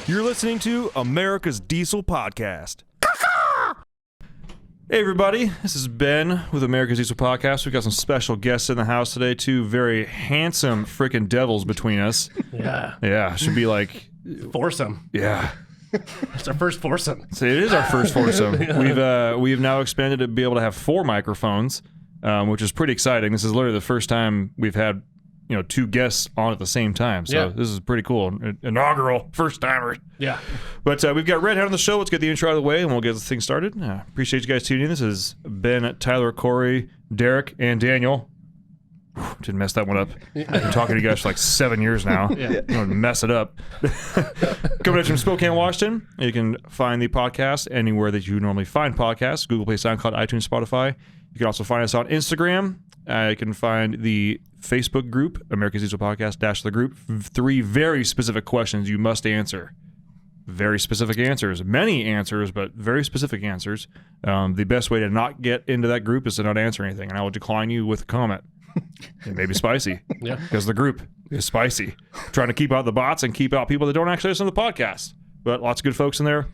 You're listening to America's Diesel Podcast. Hey everybody, this is Ben with America's Diesel Podcast. We've got some special guests in the house today, two very handsome freaking devils between us. Yeah, should be like... Foursome. Yeah. It's our first foursome. So it is our first foursome. We've now expanded to be able to have 4 microphones, which is pretty exciting. This is literally the first time we've had, two guests on at the same time. So This is pretty cool. Inaugural, first timer. Yeah. But we've got Redhead on the show. Let's get the intro out of the way and we'll get the thing started. Appreciate you guys tuning in. This is Ben, Tyler, Corey, Derek, and Daniel. Didn't mess that one up. I've been talking to you guys for like 7 years now. I'm going to mess it up. Coming at you from Spokane, Washington. You can find the podcast anywhere that you normally find podcasts. Google Play, SoundCloud, iTunes, Spotify. You can also find us on Instagram. You can find the Facebook group, America's Diesel Podcast, the group. 3 very specific questions you must answer. Very specific answers. Many answers, but very specific answers. The best way to not get into that group is to not answer anything, and I will decline you with a comment. It may be spicy. Yeah. Because the group is spicy. Trying to keep out the bots and keep out people that don't actually listen to the podcast. But lots of good folks in there.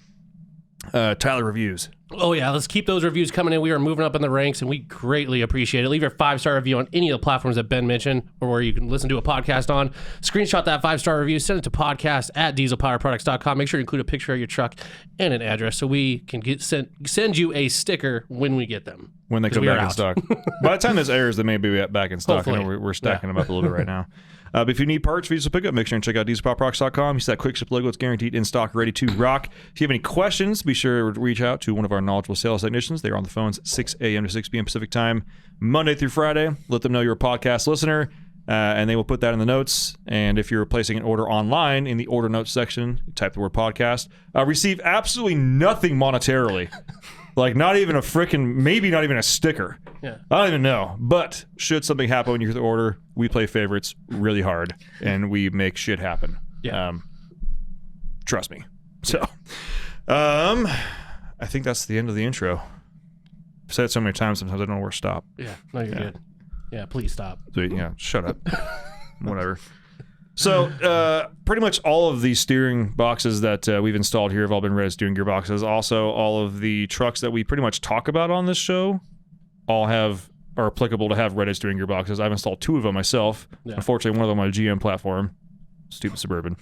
Tyler, reviews. Oh, yeah. Let's keep those reviews coming in. We are moving up in the ranks, and we greatly appreciate it. Leave your 5-star review on any of the platforms that Ben mentioned or where you can listen to a podcast on. Screenshot that 5-star review. Send it to podcast@dieselpowerproducts.com. Make sure you include a picture of your truck and an address so we can send you a sticker when we get them. When they come back in stock. By the time this airs, they may be back in stock. Hopefully. I know we're stacking them up a little bit right now. But if you need parts for diesel pickup, make sure and check out dieselpowerproducts.com. You see that quick ship logo. It's guaranteed in stock, ready to rock. If you have any questions, be sure to reach out to one of our knowledgeable sales technicians. They are on the phones 6 a.m. to 6 p.m. Pacific time, Monday through Friday. Let them know you're a podcast listener, and they will put that in the notes. And if you're placing an order online, in the order notes section, type the word podcast. Receive absolutely nothing monetarily. Like not even a freaking, maybe not even a sticker. Yeah. I don't even know. But should something happen when you hear the order, we play favorites really hard and we make shit happen. Yeah. Trust me. So, I think that's the end of the intro. I've said it so many times, sometimes I don't know where to stop. Yeah. No, you're good. Yeah, please stop. So, shut up. Whatever. So, pretty much all of the steering boxes that we've installed here have all been red steering gear boxes. Also, all of the trucks that we pretty much talk about on this show are applicable to have red steering gear boxes. I've installed 2 of them myself. Yeah. Unfortunately, one of them on a GM platform. Stupid Suburban.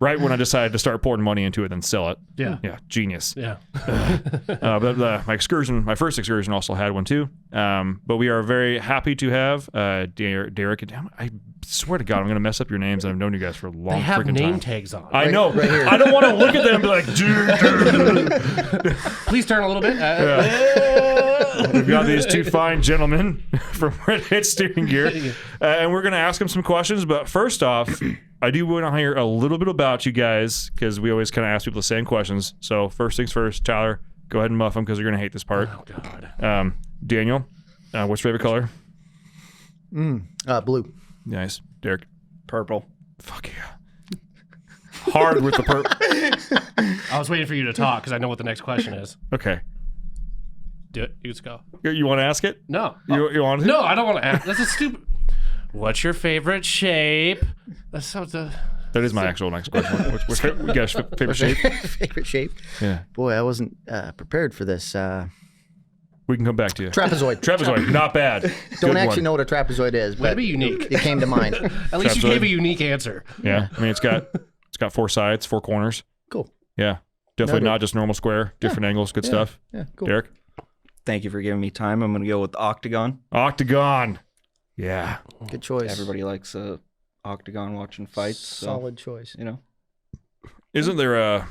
Right when I decided to start pouring money into it and sell it. Yeah. Yeah, genius. Yeah. But my first excursion also had one too. But we are very happy to have Derek and I swear to God, I'm going to mess up your names. I've known you guys for a long freaking time. They have name tags on. I know. Right here. I don't want to look at them and be like, dude. Please turn a little bit. We've got these 2 fine gentlemen from Redhead Steering Gear. And we're going to ask them some questions. But first off, I do want to hear a little bit about you guys because we always kind of ask people the same questions. So first things first, Tyler, go ahead and muff them because you're going to hate this part. Oh, God. Daniel, what's your favorite color? Blue. Nice. Derek? Purple. Fuck yeah. Hard with the purple. I was waiting for you to talk because I know what the next question is. Okay. Do it. You just go. You want to ask it? No. You want to? No, I don't want to ask. That's a stupid... What's your favorite shape? That's so... That is my actual next question. What's you guys' favorite shape? Favorite shape? Yeah. Boy, I wasn't prepared for this. We can come back to you. Trapezoid. Trapezoid, not bad. Don't actually know what a trapezoid is, but be unique. It came to mind. At least you gave a unique answer. Yeah, I mean it's got 4 sides, 4 corners. Cool. Yeah, definitely not just normal square, different angles, good stuff. Yeah, cool. Derek? Thank you for giving me time. I'm going to go with octagon. Octagon. Yeah. Good choice. Everybody likes octagon watching fights. Solid choice. Isn't there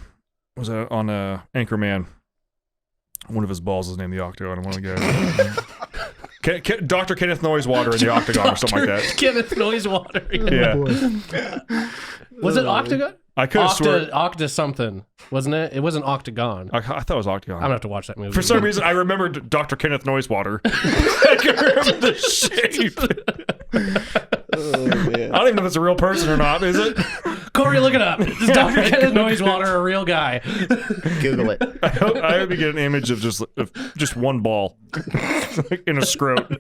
was it on Anchorman? One of his balls is named the Octagon. One of the guys. Dr. Kenneth Noisewater in the Octagon or something like that. Kenneth Noisewater. Yeah. Was it Octagon? I could have sworn. Octa something, wasn't it? It wasn't Octagon. I thought it was Octagon. I'm going to have to watch that movie. For some reason, I remembered Dr. Kenneth Noisewater. I can remember the shape. Oh, man. I don't even know if it's a real person or not, is it? Corey, look it up. Is Dr. Kenneth Noisewater a real guy? Google it. I hope you get an image of just one ball in a scrote.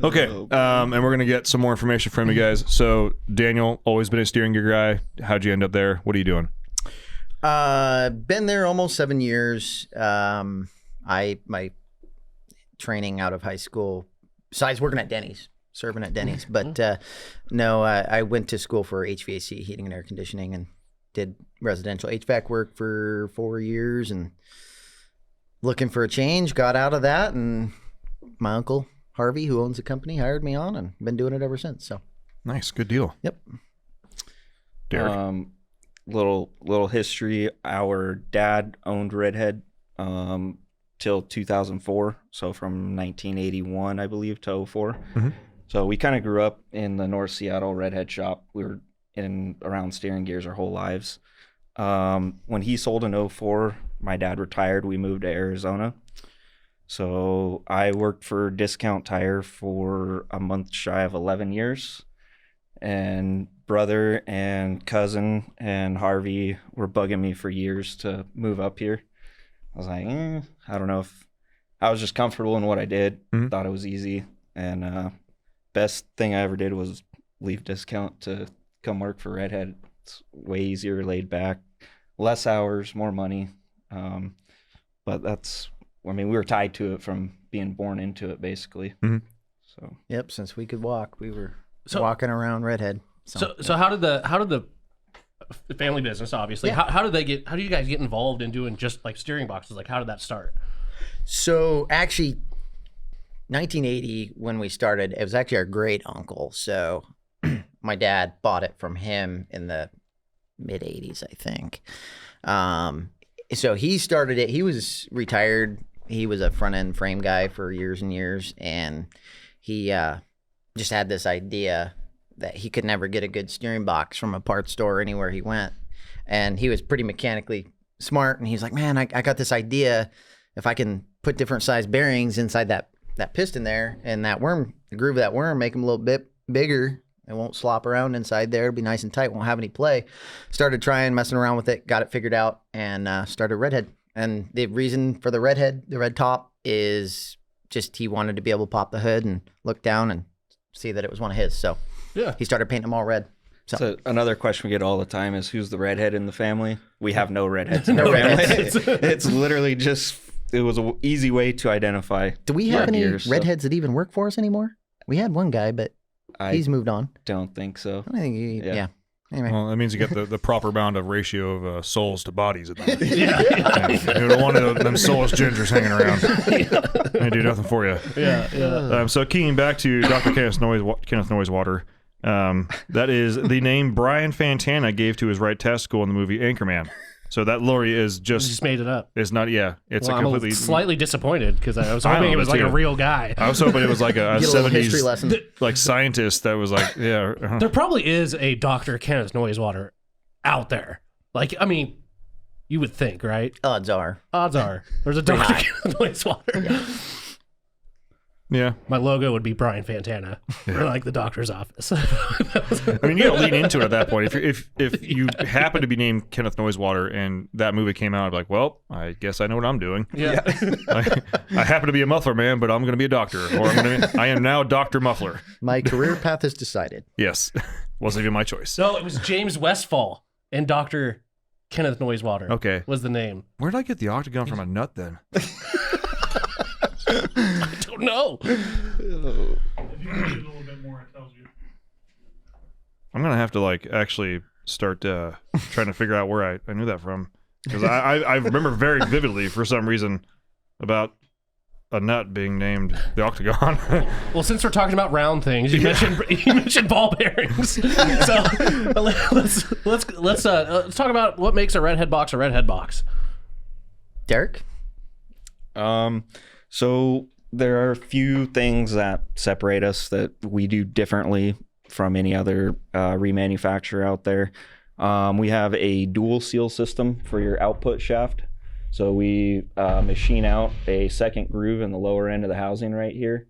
Okay, and we're gonna get some more information from you guys. So Daniel, always been a steering gear guy. How'd you end up there? What are you doing? Been there almost 7 years. My training out of high school, besides working at Denny's, serving at Denny's, but no, I went to school for HVAC, heating and air conditioning, and did residential HVAC work for 4 years, and looking for a change, got out of that, and my uncle Harvey, who owns the company, hired me on, and been doing it ever since. So nice, good deal. Yep. Derek. Little history. Our dad owned Redhead till 2004, so from 1981, I believe, to 04. So we kind of grew up in the North Seattle Redhead shop. We were in around steering gears our whole lives. When he sold in 04, my dad retired. We moved to Arizona. So I worked for Discount Tire for a month shy of 11 years. And brother and cousin and Harvey were bugging me for years to move up here. I was like, I don't know if I was just comfortable in what I did. Thought it was easy. And best thing I ever did was leave Discount to come work for Redhead. It's way easier, laid back, less hours, more money. But we were tied to it from being born into it, basically. So Yep, since we could walk, we were walking around Redhead. So how did the family business, obviously, how do you guys get involved in doing just like steering boxes? Like, how did that start? So actually, 1980 when we started, it was actually our great uncle. So my dad bought it from him in the mid 80s, I think. So he started it. He was retired. He was a front end frame guy for years and years, and he just had this idea that he could never get a good steering box from a parts store anywhere he went. And he was pretty mechanically smart, and he's like, man, I got this idea. If I can put different size bearings inside that piston there, and that worm, the groove of that worm, make them a little bit bigger, it won't slop around inside there. It'll be nice and tight, won't have any play. Started messing around with it, got it figured out, and started Redhead. And the reason for the Redhead, the red top, is just he wanted to be able to pop the hood and look down and see that it was one of his. So yeah, he started painting them all red. So another question we get all the time is, who's the redhead in the family? We have no redheads in our family. It's literally just, it was an easy way to identify. Do we have any gears, redheads that even work for us anymore? We had one guy, but he's moved on. Don't think so. I think yeah. Anyway. Well, that means you get the proper amount of ratio of souls to bodies at the moment. You don't want them soulless gingers hanging around. They do nothing for you. Yeah. So keying back to Dr. Kenneth Noisewater, that is the name Brian Fantana gave to his right testicle in the movie Anchorman. So that lorry is just made it up. It's not. Yeah, it's well, a completely. I'm slightly disappointed because I was hoping it was like a real guy. I was hoping it was like a history 70s lesson. like scientist that was like, yeah. There probably is a Dr. Kenneth Noisewater out there. Like, I mean, you would think, right? Odds are there's a Dr. Kenneth Noisewater. Yeah. My logo would be Brian Fantana for like the doctor's office. I mean, you gotta lean into it at that point. If you happen to be named Kenneth Noisewater and that movie came out, I'd be like, well, I guess I know what I'm doing. Yeah. I happen to be a muffler man, but I'm gonna be a doctor, or I am now Dr. Muffler. My career path is decided. Yes, wasn't even my choice. No, it was James Westfall and Dr. Kenneth Noisewater. Okay, was the name. Where did I get the octagon from a nut then? I don't know. If you read it a little bit more, it tells you. I'm gonna have to like actually start trying to figure out where I knew that from, because I remember very vividly for some reason about a nut being named the octagon. Well, since we're talking about round things, you mentioned ball bearings. So let's talk about what makes a redhead box a redhead box. Derek? So there are a few things that separate us that we do differently from any other remanufacturer out there. We have a dual seal system for your output shaft. So we machine out a second groove in the lower end of the housing right here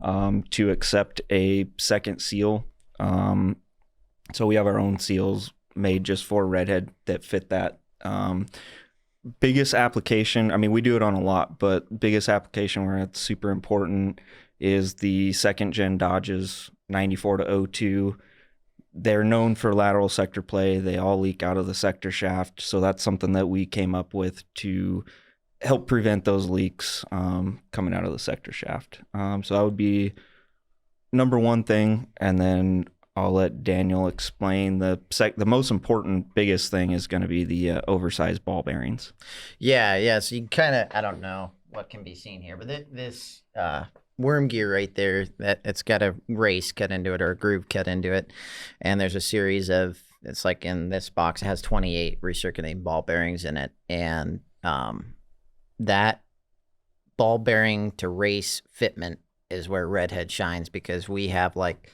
to accept a second seal. So we have our own seals made just for redhead that fit that. Biggest application, I mean, we do it on a lot, but biggest application where it's super important is the second gen Dodges 94 to 02. They're known for lateral sector play. They all leak out of the sector shaft. So that's something that we came up with to help prevent those leaks coming out of the sector shaft. So that would be number one thing. And then I'll let Daniel explain the most important, biggest thing is going to be the oversized ball bearings. Yeah. So you kind of, I don't know what can be seen here, but this worm gear right there, that it's got a race cut into it or a groove cut into it. And there's a series of, it's like in this box, it has 28 recirculating ball bearings in it. And that ball bearing to race fitment is where Redhead shines, because we have like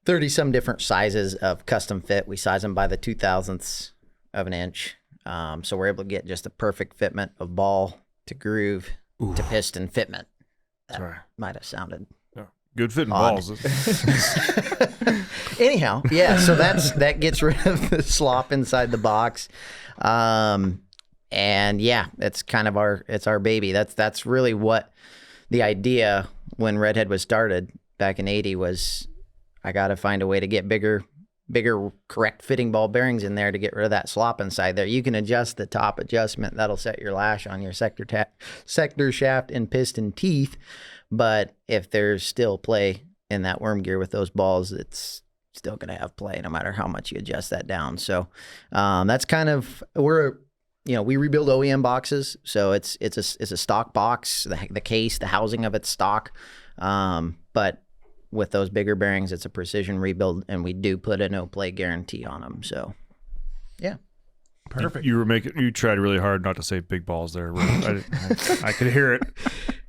30 some different sizes of custom fit. We size them by the 2,000ths of an inch. So we're able to get just the perfect fitment of ball to groove to piston fitment. That might have sounded good fitting odd. balls. Anyhow, yeah, so that gets rid of the slop inside the box. And yeah, it's kind of our baby. That's really what the idea when Redhead was started back in 80 was. I got to find a way to get bigger, correct fitting ball bearings in there to get rid of that slop inside there. You can adjust the top adjustment. That'll set your lash on your sector shaft and piston teeth. But if there's still play in that worm gear with those balls, it's still going to have play no matter how much you adjust that down. So that's kind of, we rebuild OEM boxes. So it's a stock box, the case, the housing of it's stock. But with those bigger bearings, it's a precision rebuild, and we do put a no play guarantee on them. So, yeah, perfect. You tried really hard not to say big balls there. I could hear it.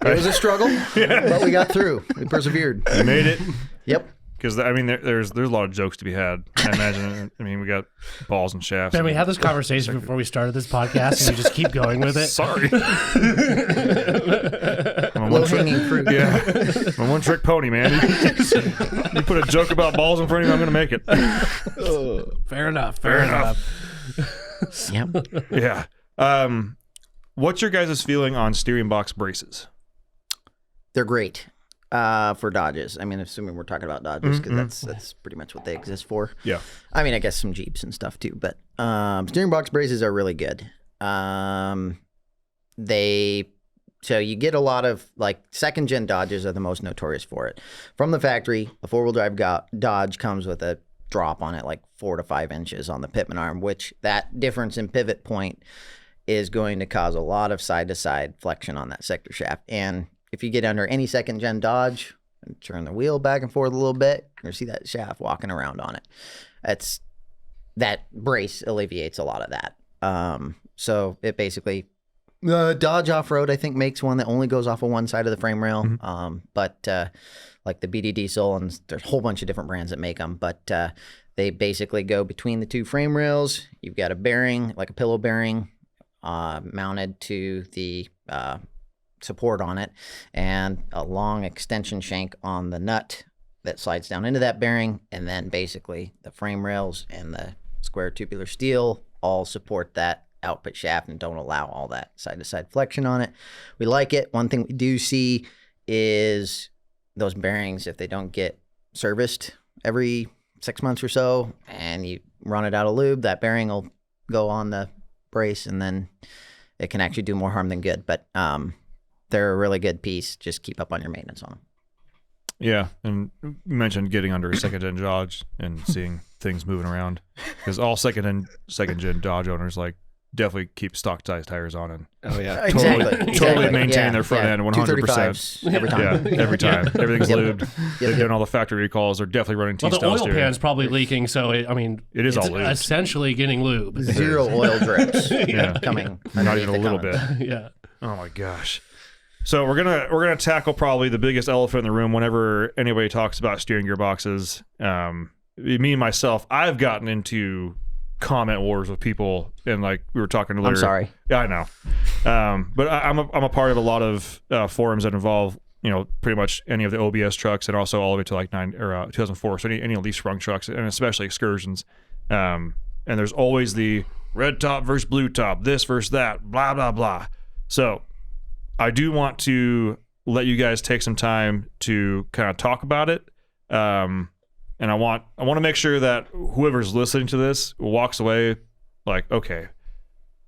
It was a struggle, but we got through. We persevered. You made it. Yep. Because I mean, there's a lot of jokes to be had. I imagine. I mean, we got balls and shafts. Ben, we had this conversation before we started this podcast, and you just keep going with it. Sorry. Low-hanging fruit. Yeah. I'm a one-trick pony, man. You put a joke about balls in front of me, I'm going to make it. Fair enough. Fair enough. Yep. Yeah. What's your guys' feeling on steering box braces? They're great for Dodges. I mean, assuming we're talking about Dodges, because that's pretty much what they exist for. Yeah. I mean, I guess some Jeeps and stuff too, but steering box braces are really good. So you get a lot of, like, second-gen Dodges are the most notorious for it. From the factory, a four-wheel drive Dodge comes with a drop on it, like 4 to 5 inches on the pitman arm, which that difference in pivot point is going to cause a lot of side-to-side flexion on that sector shaft. And if you get under any second-gen Dodge and turn the wheel back and forth a little bit, you'll see that shaft walking around on it. That brace alleviates a lot of that. So it basically... Dodge Off-Road, I think, makes one that only goes off of one side of the frame rail. But like the BD Diesel, and there's a whole bunch of different brands that make them. But they basically go between the two frame rails. You've got a bearing, like a pillow bearing, mounted to the support on it, and a long extension shank on the nut that slides down into that bearing. And then basically the frame rails and the square tubular steel all support that output shaft and don't allow all that side-to-side flexion on it. We like it. One thing we do see is those bearings, if they don't get serviced every 6 months or so and you run it out of lube, that bearing will go on the brace and then it can actually do more harm than good. But they're a really good piece. Just keep up on your maintenance on them. Yeah, and you mentioned getting under a second-gen Dodge and seeing things moving around, because all second-gen Dodge owners definitely keep stock size tires on and totally maintain their front end 100%. Every time. Yeah, every time. Everything's lubed. They're doing all the factory recalls. They're definitely running T-style Well, the oil steering. pan's probably leaking, so it is all lubed. essentially getting lube. Zero oil drips Yeah. coming. Not even a little bit. Yeah. Oh my gosh. So we're gonna tackle probably the biggest elephant in the room whenever anybody talks about steering gear boxes. Me and myself, I've gotten into comment wars with people, and like we were talking earlier. I'm sorry. Yeah, I know. But I'm a part of a lot of forums that involve pretty much any of the OBS trucks, and also all the way to like 2004. So any leaf sprung trucks, and especially excursions. And there's always the red top versus blue top, this versus that, blah blah blah. So I do want to let you guys take some time to kind of talk about it. And I want to make sure that whoever's listening to this walks away like, okay,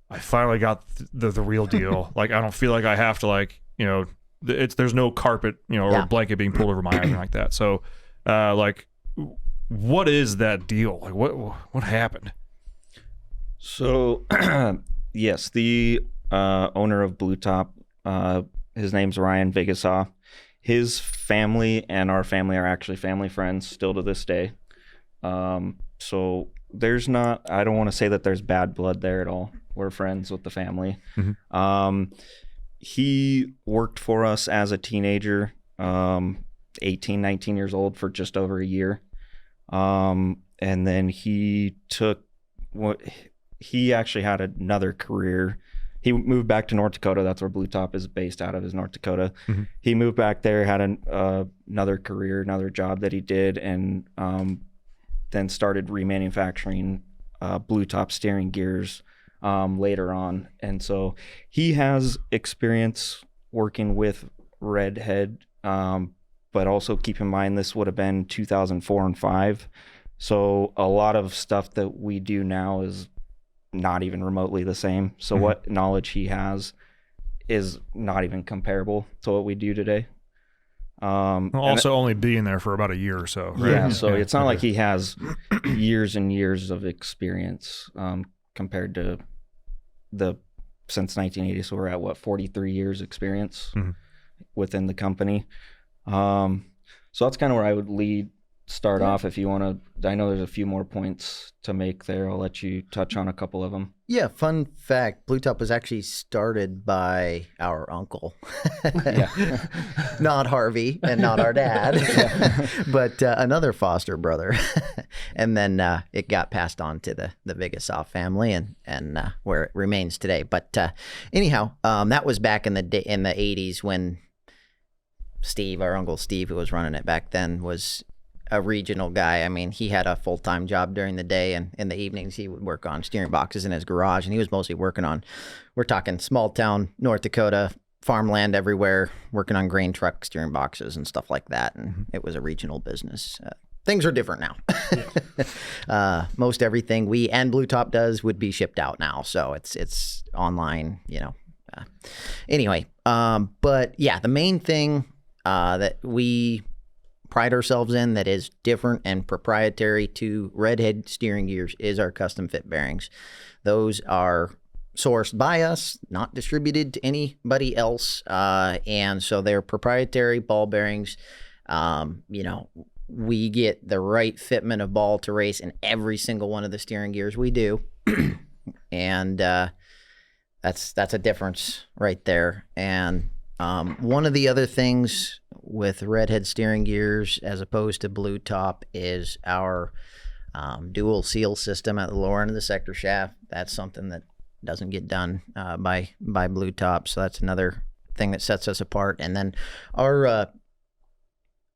I finally got the real deal. Like, I don't feel like I have to, like, you know, there's no carpet, you know, or a blanket being pulled over my eyes or anything like that. So, like, what is that deal? Like, what happened? So, yes, the owner of Blue Top, his name's Ryan Vigasaw. His family and our family are actually family friends still to this day. So there's not, I don't want to say that there's bad blood there at all. We're friends with the family. Mm-hmm. He worked for us as a teenager, 18, 19 years old, for just over a year. And then he actually had another career. He moved back to North Dakota. That's where Blue Top is based out of, is North Dakota. Mm-hmm. He moved back there, had another career, another job that he did, and then started remanufacturing Blue Top steering gears later on. And so he has experience working with Redhead, but also keep in mind this would have been 2004 and 5. So a lot of stuff that we do now is not even remotely the same. So mm-hmm. what knowledge he has is not even comparable to what we do today. Also only being there for about a year or so, right? Yeah, so it's not like he has years and years of experience compared to since 1980. So we're at, what, 43 years experience mm-hmm. within the company. So that's kind of where I would start off. If you want to, I know there's a few more points to make there. I'll let you touch on a couple of them. Yeah, fun fact, Blue Top was actually started by our uncle. Not Harvey and not our dad, but another foster brother. And then it got passed on to the Vigasaw family and where it remains today. But anyhow, that was back in the 80s when Steve, our Uncle Steve, who was running it back then, was a regional guy. I mean, he had a full-time job during the day, and in the evenings he would work on steering boxes in his garage, and he was mostly working on, we're talking small town North Dakota, farmland everywhere, working on grain truck steering boxes and stuff like that. And it was a regional business. Things are different now. Most everything we and Blue Top does would be shipped out now, so it's online, you know. Anyway, but yeah, the main thing that we pride ourselves in that is different and proprietary to Redhead steering gears is our custom fit bearings. Those are sourced by us, not distributed to anybody else, and so they're proprietary ball bearings. You know, we get the right fitment of ball to race in every single one of the steering gears we do, and that's a difference right there. And one of the other things with Redhead steering gears as opposed to Blue Top is our dual seal system at the lower end of the sector shaft. That's something that doesn't get done by Blue Top, so that's another thing that sets us apart. And then our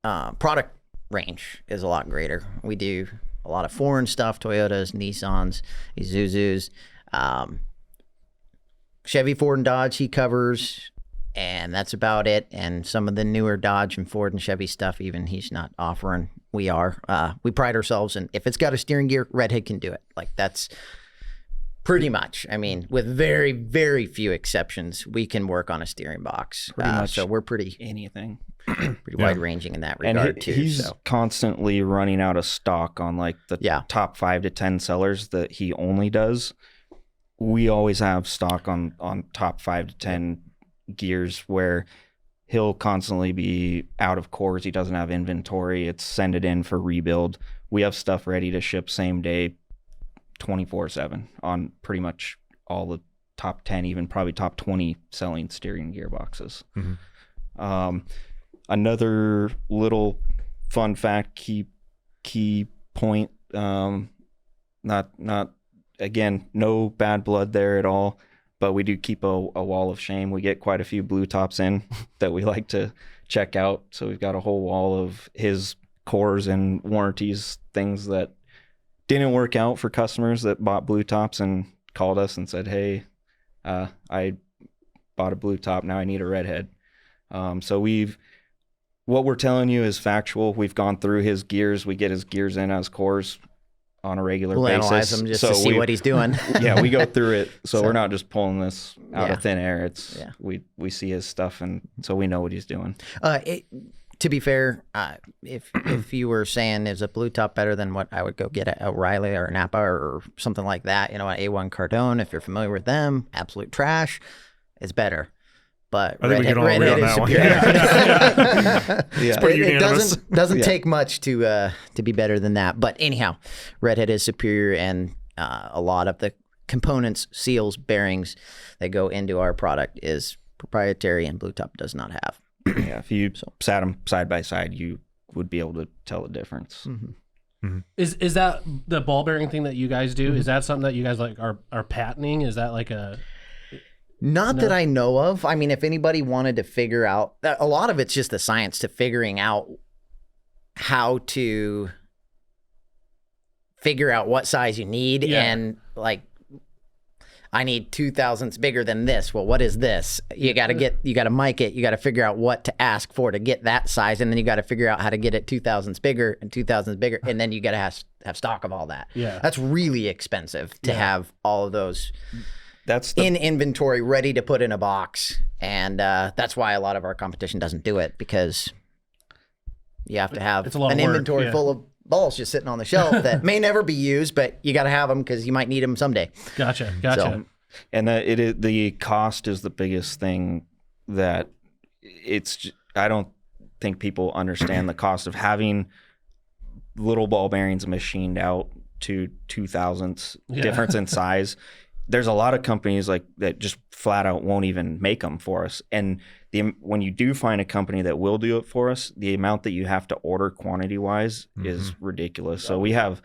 product range is a lot greater. We do a lot of foreign stuff, Toyotas, Nissans, Isuzus, Chevy, Ford, and Dodge he covers. And that's about it. And some of the newer Dodge and Ford and Chevy stuff, even he's not offering. We are. We pride ourselves in, if it's got a steering gear, Redhead can do it. Like, that's pretty much. I mean, with very, very few exceptions, we can work on a steering box. Pretty much. So we're pretty anything. Pretty wide ranging in that regard, and too. He's constantly running out of stock on like the top 5 to 10 sellers that he only does. We always have stock on top 5 to 10 gears where he'll constantly be out of cores. He doesn't have inventory. It's send it in for rebuild. We have stuff ready to ship same day, 24/7 on pretty much all the top 10, even probably top 20 selling steering gearboxes. Mm-hmm. Another little fun fact, key point, not again, no bad blood there at all. But we do keep a wall of shame. We get quite a few Blue Tops in that we like to check out. So we've got a whole wall of his cores and warranties, things that didn't work out for customers that bought Blue Tops and called us and said, hey, I bought a Blue Top. Now I need a Redhead. So what we're telling you is factual. We've gone through his gears. We get his gears in as cores on a regular We'll basis. analyze them just to see what he's doing. Yeah, we go through it. So we're not just pulling this out Yeah. of thin air. It's Yeah. we see his stuff, and so we know what he's doing. To be fair, if you were saying is a blue top better than what I would go get at O'Reilly or Napa or something like that, an A1 Cardone, if you're familiar with them, absolute trash is better. But I think we can all agree on is that one. superior. It's pretty It unanimous. doesn't take much to be better than that. But anyhow, Redhead is superior, and a lot of the components, seals, bearings that go into our product is proprietary, and Blue Top does not have. Yeah, if you sat them side by side, you would be able to tell the difference. Is that the ball bearing thing that you guys do? Is that something that you guys like are patenting? Is that like a Not that I know of. I mean, if anybody wanted to figure out, a lot of it's just the science to figuring out how to figure out what size you need. Yeah. And like, I need 2 thousandths bigger than this. Well, what is this? You got to mic it. You got to figure out what to ask for to get that size. And then you got to figure out how to get it 2 thousandths bigger and 2 thousandths bigger. And then you got to have stock of all that. Yeah. That's really expensive to have all of those That's the in inventory ready to put in a box. And that's why a lot of our competition doesn't do it, because you have to have It's a lot an of work, inventory yeah. full of balls just sitting on the shelf that may never be used, but you got to have them because you might need them someday. Gotcha. So- and the cost is the biggest thing that I don't think people understand the cost of having little ball bearings machined out to 2 thousandths difference in size. There's a lot of companies like that just flat out won't even make them for us. And when you do find a company that will do it for us, the amount that you have to order quantity wise is ridiculous. So we have,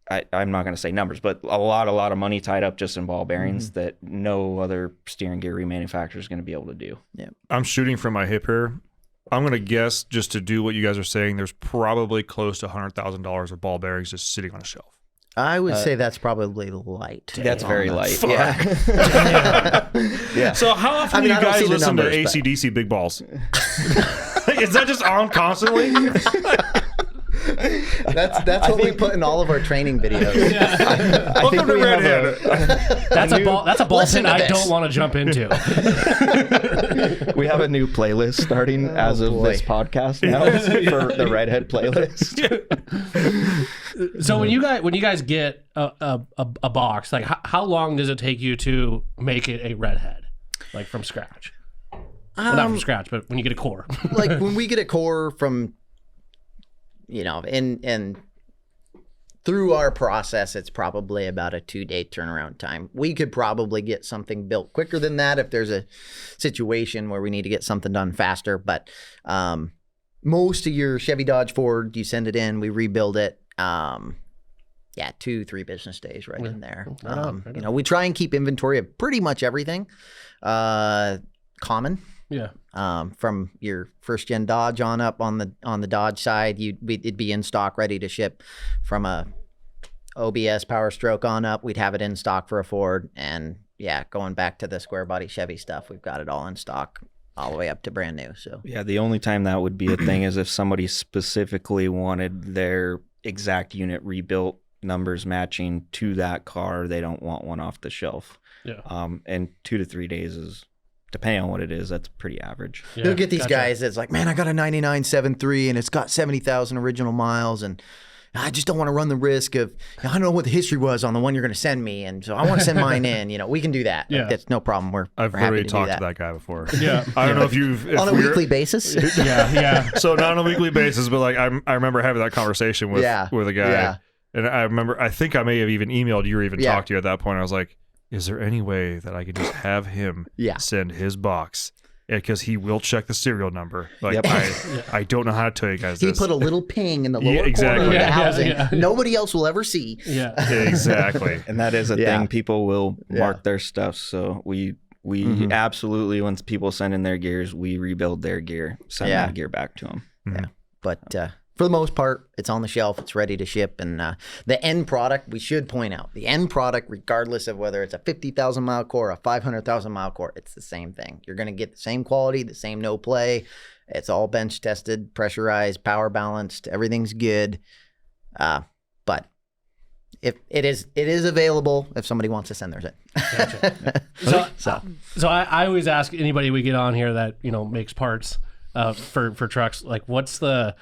I'm not going to say numbers, but a lot of money tied up just in ball bearings that no other steering gear remanufacturer is going to be able to do. I'm shooting from my hip here. I'm going to guess, just to do what you guys are saying, there's probably close to $100,000 of ball bearings just sitting on a shelf. I would say that's probably light. That's very light. Fuck. Yeah. So how often I mean, do I you don't see guys the listen numbers, to but- AC/DC Big Balls? Is that just on constantly? That's what we put in all of our training videos. Welcome to Redhead. That's a ball Listen pit to I this. don't want to jump into. We have a new playlist starting as of boy. this podcast now for the Redhead playlist. So when you guys get a box, like how long does it take you to make it a Redhead, like from scratch? Well, not from scratch, but when you get a core. Like when we get a core from, and through our process, it's probably about a 2-day turnaround time. We could probably get something built quicker than that if there's a situation where we need to get something done faster. But most of your Chevy, Dodge, Ford, you send it in, we rebuild it. 2-3 business days right in there. Right on. We try and keep inventory of pretty much everything common. Yeah. From your first gen Dodge on up on the Dodge side, it'd be in stock ready to ship. From a OBS Power Stroke on up, we'd have it in stock for a Ford. And going back to the square body Chevy stuff, we've got it all in stock all the way up to brand new. So Yeah, the only time that would be a thing is if somebody specifically wanted their exact unit rebuilt, numbers matching to that car. They don't want one off the shelf. Yeah. And 2 to 3 days is, depending on what it is, that's pretty average. Yeah. you'll get these Gotcha. guys that's like, man, I got a 99 7.3 and it's got 70,000 original miles, and I just don't want to run the risk of, I don't know what the history was on the one you're going to send me, and so I want to send mine in. We can do that. Yeah. That's no problem. I've we're happy already to talked do to that guy before. Yeah. I don't know if you've... on a weekly basis. Yeah. So not on a weekly basis, but like I remember having that conversation with a guy. Yeah. And I think I may have even emailed you or even Yeah. talked to you at that point. I was like, is there any way that I could just have him send his box? Because he will check the serial number. Like, Yep. I don't know how to tell you guys He this. put a little ping in the lower exactly. corner of the Yeah, housing. yeah. Nobody else will ever see. Yeah. Exactly. And that is a Yeah. thing. People will Yeah. mark their stuff. So we absolutely, when people send in their gears, we rebuild their gear, send Yeah. that gear back to them. But for the most part, it's on the shelf. It's ready to ship. And the end product, we should point out, the end product, regardless of whether it's a 50,000 mile core, a 500,000 mile core, it's the same thing. You're going to get the same quality, the same no play. It's all bench tested, pressurized, power balanced. Everything's good. But if it is available if somebody wants to send theirs in. Gotcha. So I always ask anybody we get on here that, you know, makes parts for trucks, like what's the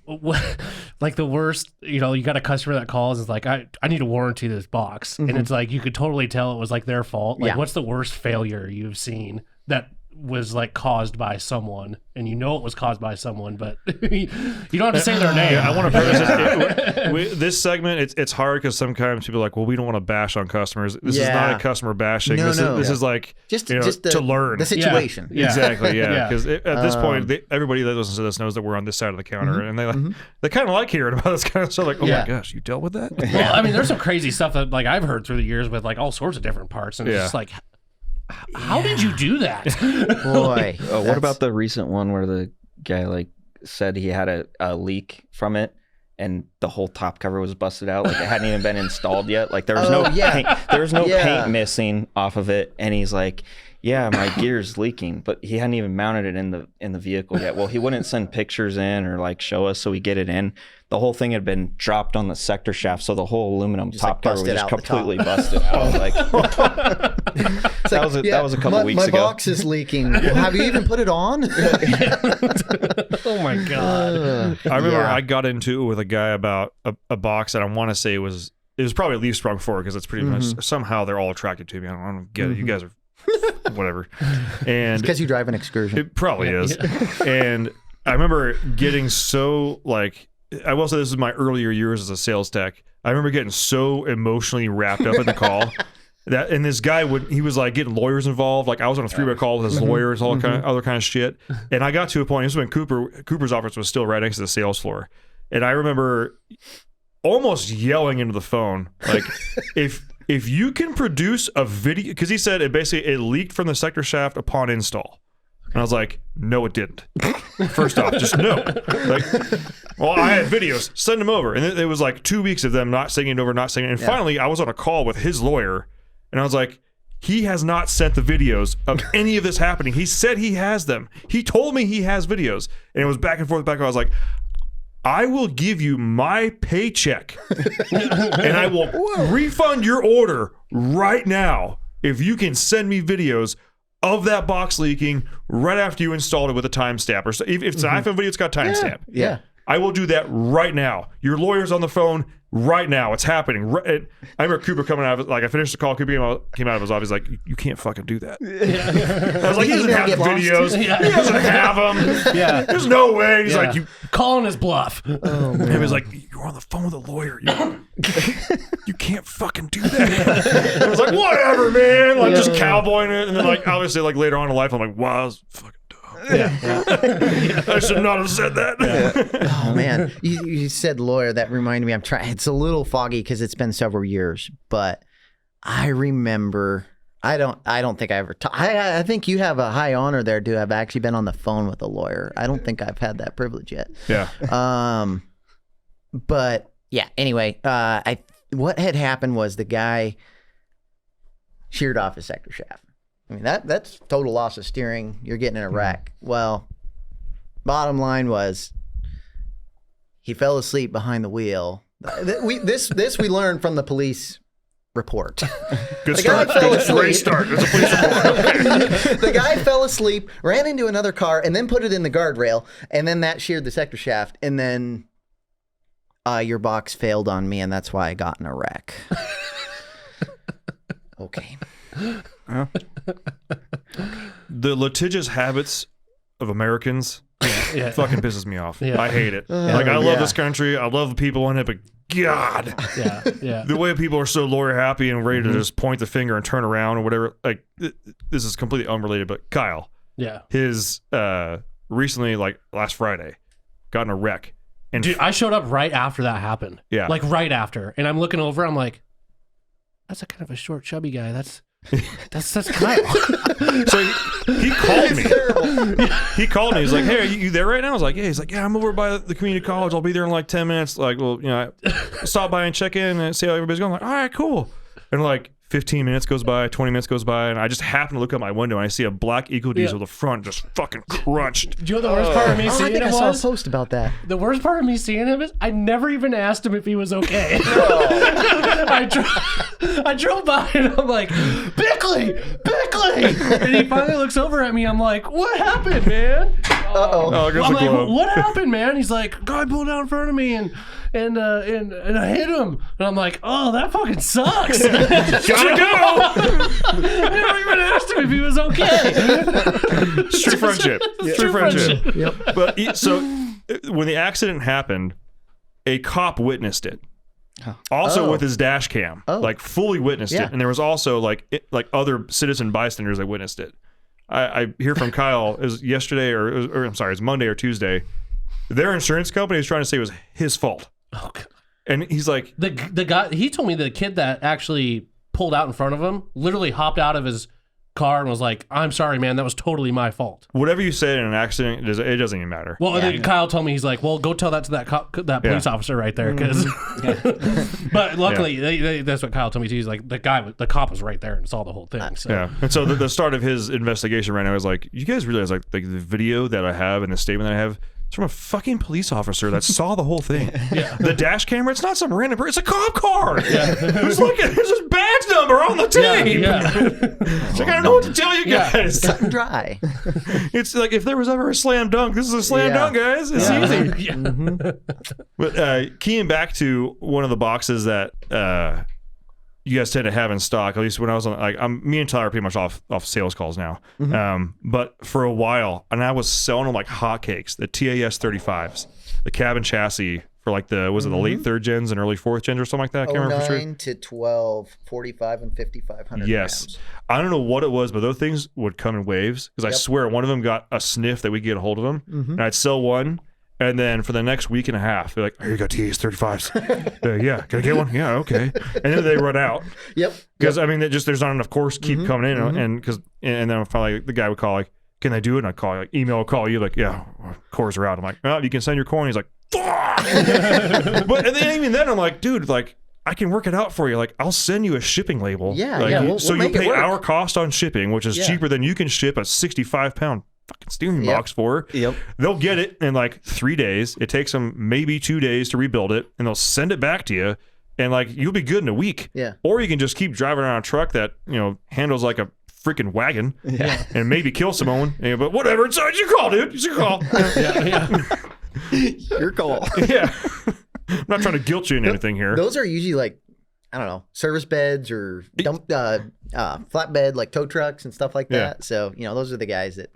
worst, you know, you got a customer that calls and is like, I need to warranty this box. And it's like, you could totally tell it was like their fault. Like, what's the worst failure you've seen that was like caused by someone, and you know it was caused by someone, but you don't have to say their name. I want to preface this segment. It's hard because sometimes people are like, well, we don't want to bash on customers. This is not a customer bashing. This is like just to learn the situation. Exactly. Yeah. Because at this point, everybody that listens to this knows that we're on this side of the counter, and they kind of like hearing about this kind of stuff. Like, oh my gosh, you dealt with that? Well, I mean, there's some crazy stuff that like I've heard through the years with like all sorts of different parts, and it's just like, how did you do that? Boy. What about the recent one where the guy like said he had a leak from it and the whole top cover was busted out, like it hadn't even been installed yet, like there was no paint missing off of it, and he's like, yeah, my gear's leaking, but he hadn't even mounted it in the vehicle yet. Well, he wouldn't send pictures in or like show us, so we get it in. The whole thing had been dropped on the sector shaft, so the whole aluminum top cover was just completely busted out. Like that was a couple weeks ago. My box is leaking. Have you even put it on? Oh my god! I remember I got into it with a guy about a box that I want to say it was probably Leaf Sprung 4, because it's pretty much somehow they're all attracted to me. I don't get it. You guys are whatever. And because you drive an Excursion. It probably is. And I remember getting so like, I will say this is my earlier years as a sales tech. I remember getting so emotionally wrapped up in the call that, and this guy he was like getting lawyers involved. Like I was on a 3-way call with his lawyers, all kind of other kind of shit. And I got to a point, this was when Cooper's office was still right next to the sales floor. And I remember almost yelling into the phone, like, if you can produce a video, because he said it leaked from the sector shaft upon install. And I was like, no, it didn't. First off, just no. Like, well, I had videos, send them over. And it was like 2 weeks of them not sending it over, not sending it. And finally, I was on a call with his lawyer, and I was like, he has not sent the videos of any of this happening. He said he has them. He told me he has videos. And it was back and forth, I was like, I will give you my paycheck and I will refund your order right now if you can send me videos of that box leaking right after you installed it with a timestamp. Or if it's an iPhone video, it's got a timestamp. Yeah. I will do that right now. Your lawyer's on the phone right now. It's happening. I remember Cooper coming out of it, like I finished the call, Cooper came out of his office like, you can't fucking do that. I was like, he doesn't have the videos. He doesn't have them. Yeah. There's no way. He's like, you calling his bluff. Oh, man. And he was like, you're on the phone with a lawyer. You can't fucking do that. I was like, whatever, man. Like just cowboying it. And then like obviously like later on in life, I'm like, wow, I was fucking dumb. I should not have said that. Oh man, you said lawyer. That reminded me. It's a little foggy because it's been several years, but I remember. I don't think I ever. I think you have a high honor there to have actually been on the phone with a lawyer. I don't think I've had that privilege yet. Yeah. But yeah. Anyway, what had happened was the guy sheared off his sector shaft. I mean, that's total loss of steering. You're getting in a wreck. Well, bottom line was he fell asleep behind the wheel. This we learned from the police report. Good start. Great start. There's a police report. The guy fell asleep, ran into another car, and then put it in the guardrail, and then that sheared the sector shaft, and then your box failed on me, and that's why I got in a wreck. Okay. The litigious habits of Americans fucking pisses me off. Yeah. I hate it. Like I love this country. I love the people in it, but God, the way people are so lawyer happy and ready to just point the finger and turn around or whatever. Like this is completely unrelated, but Kyle, his recently, like last Friday, got in a wreck. And dude, I showed up right after that happened. Yeah, like right after, and I'm looking over. I'm like, that's a kind of a short, chubby guy. That's Kyle. So he called me. He called me. He's like, "Hey, are you there right now?" I was like, "Yeah." He's like, "Yeah, I'm over by the community college. I'll be there in like 10 minutes." Like, well, stop by and check in and see how everybody's going. I'm like, all right, cool. And like 15 minutes goes by, 20 minutes goes by, and I just happen to look out my window and I see a black EcoDiesel, the front just fucking crunched. Do you know the worst part of me I seeing think him I saw a was? post about that. The worst part of me seeing him is I never even asked him if he was okay. I drove by and I'm like, Bickley! And he finally looks over at me. I'm like, what happened, man? Oh, it goes I'm a glow. like, what happened, man? He's like, guy pulled out in front of me and I hit him. And I'm like, oh, that fucking sucks. Gotta go. I never even asked him if he was okay. True friendship. True friendship. Yep. But so when the accident happened, a cop witnessed it. Also with his dash cam, like fully witnessed it, and there was also like other citizen bystanders that witnessed it. I hear from Kyle is yesterday or I'm sorry, it's Monday or Tuesday. Their insurance company is trying to say it was his fault. Oh, God. And he's like, the guy. He told me the kid that actually pulled out in front of him literally hopped out of his car and was like, "I'm sorry, man. That was totally my fault." whatever you say in an accident, it doesn't even matter. Well, and then Kyle told me, he's like, "Well, go tell that to that police officer right there." Because, but luckily, that's what Kyle told me too. He's like, the cop was right there and saw the whole thing. So. Yeah, and so the start of his investigation right now is like, you guys realize like the video that I have and the statement that I have. It's from a fucking police officer that saw the whole thing. Yeah. The dash camera, it's not some random person. It's a cop car. Yeah. There's his badge number on the tape. Yeah. So I don't know what to tell you guys. Cut and dry. It's like if there was ever a slam dunk, this is a slam dunk, guys. It's easy. Yeah. But keying back to one of the boxes that you guys tend to have in stock, at least when I was on, like, me and Tyler are pretty much off sales calls now. But for a while, and I was selling them like hotcakes, the TAS 35s, the cabin chassis for like the late third gens and early fourth gens or something like that. I can't remember for sure. 09 to 12, 45 and 5,500 Yes. grams. I don't know what it was, but those things would come in waves because I swear one of them got a sniff that we could get a hold of them, and I'd sell one. And then for the next week and a half, they're like, "Oh, you got TAS 35s? Yeah, can I get one? Yeah, okay." And then they run out. Yep. Because I mean, there's not enough cores keep coming in, and then finally the guy would call like, "Can I do it?" And I call like email will call you like, "Yeah, cores are out." I'm like, "Well, you can send your core." And he's like, "Fuck!" But and then even then I'm like, "Dude, like I can work it out for you. Like I'll send you a shipping label. Yeah, like, yeah. We'll so you make it pay work. our cost on shipping, which is cheaper than you can ship a 65-pound fucking steering box for." Yep. They'll get it in like 3 days. It takes them maybe 2 days to rebuild it, and they'll send it back to you. And like you'll be good in a week. Yeah. Or you can just keep driving around a truck that handles like a freaking wagon. Yeah. And maybe kill someone. But whatever. It's your call, dude. It's your call. Your call. Yeah. I'm not trying to guilt you in anything here. Those are usually like, I don't know, service beds or dump flatbed like tow trucks and stuff like that. So, those are the guys that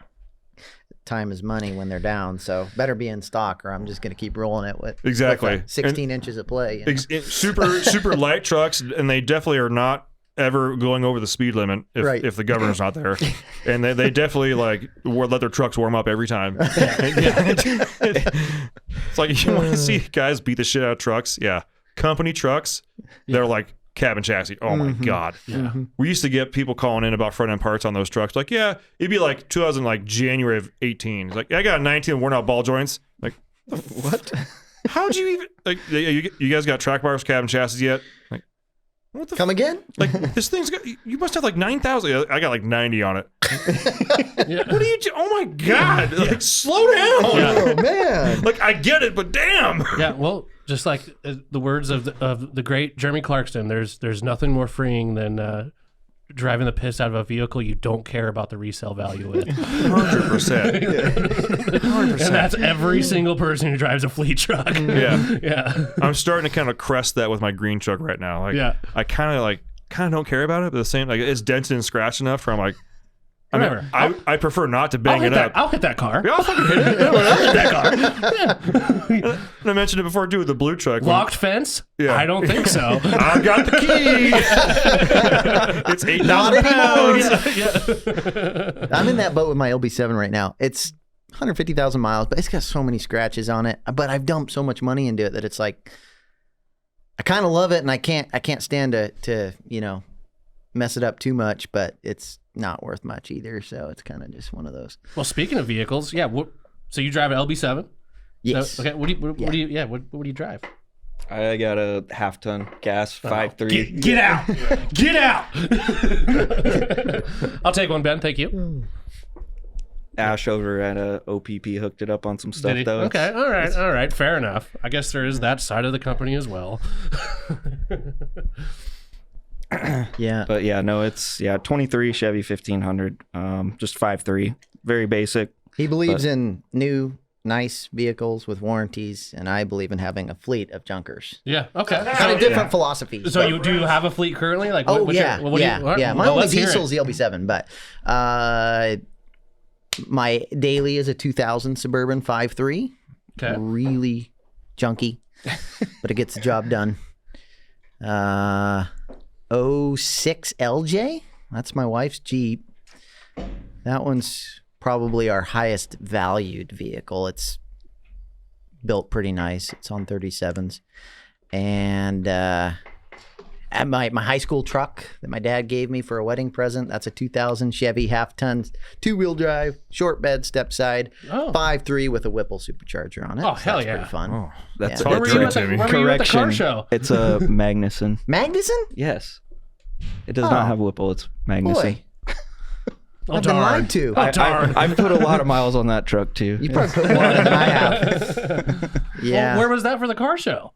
time is money when they're down. So better be in stock or I'm just going to keep rolling it with Exactly. 16 inches of play. Super light trucks, and they definitely are not ever going over the speed limit if the governor's not there. And they definitely like let their trucks warm up every time. It's like you want to see guys beat the shit out of trucks. Yeah. Company trucks, they're like cabin chassis. Oh my God. Yeah. We used to get people calling in about front end parts on those trucks. Like, yeah, it'd be like 2000, like January of 18. It's like, I got a 19 worn out ball joints. Like, what? How'd you even, like, you guys got track bars, cabin chassis yet? Like, what the Come again? Like, this thing's got, you must have like 9,000. I got like 90 on it. What are you doing? Oh my God. Like, slow down. Oh, man. Like, I get it, but damn. Yeah, well, just like the words of the great Jeremy Clarkson, there's nothing more freeing than driving the piss out of a vehicle you don't care about the resale value with. 100%. 100%. And that's every single person who drives a fleet truck. Yeah. I'm starting to kind of crest that with my green truck right now. Like, I kind of don't care about it, but the same, like, it's dented and scratched enough where I'm like, I prefer not to bang it up. I'll hit that car. Yeah, I'll fucking hit it. I'll hit that car. And I mentioned it before too with the blue truck. Locked fence? Yeah. I don't think so. I've got the key. It's 8,000 pounds. I'm in that boat with my LB7 right now. It's 150,000 miles, but it's got so many scratches on it. But I've dumped so much money into it that it's like, I kind of love it, and I can't stand to mess it up too much, but it's not worth much either. So it's kind of just one of those. Well, speaking of vehicles, yeah. So you drive an LB7? Yes. So, okay. What do you drive? I got a half-ton gas, 5.3. Get out! Get out! I'll take one, Ben. Thank you. Ash over at OPP hooked it up on some stuff, though. Okay. All right. Fair enough. I guess there is that side of the company as well. Yeah. But yeah, no, it's 23 Chevy 1500, just 5.3, very basic. He believes in new, nice vehicles with warranties, and I believe in having a fleet of junkers. Yeah. Okay. Kind of different philosophies. So you do have a fleet currently? Like, Oh, what's yeah. your, My only diesel is the LB7, but my daily is a 2000 Suburban 5.3. Okay. Really junky, but it gets the job done. 06 LJ. That's my wife's Jeep. That one's probably our highest valued vehicle. It's built pretty nice. It's on 37s. And at my high school truck that my dad gave me for a wedding present, that's a 2000 Chevy half-ton, two-wheel drive, short bed, step side, 5.3 with a Whipple supercharger on it. Oh, So hell that's yeah. pretty fun. Oh, That's Yeah. Where were you at Timmy. the car show? It's a Magnuson. Magnuson? Yes. It does not have Whipple. It's Magnuson. Boy, Oh, I've been darn. lied to. I've put a lot of miles on that truck, too. You probably put more than I have. Yeah. Well, where was that for the car show?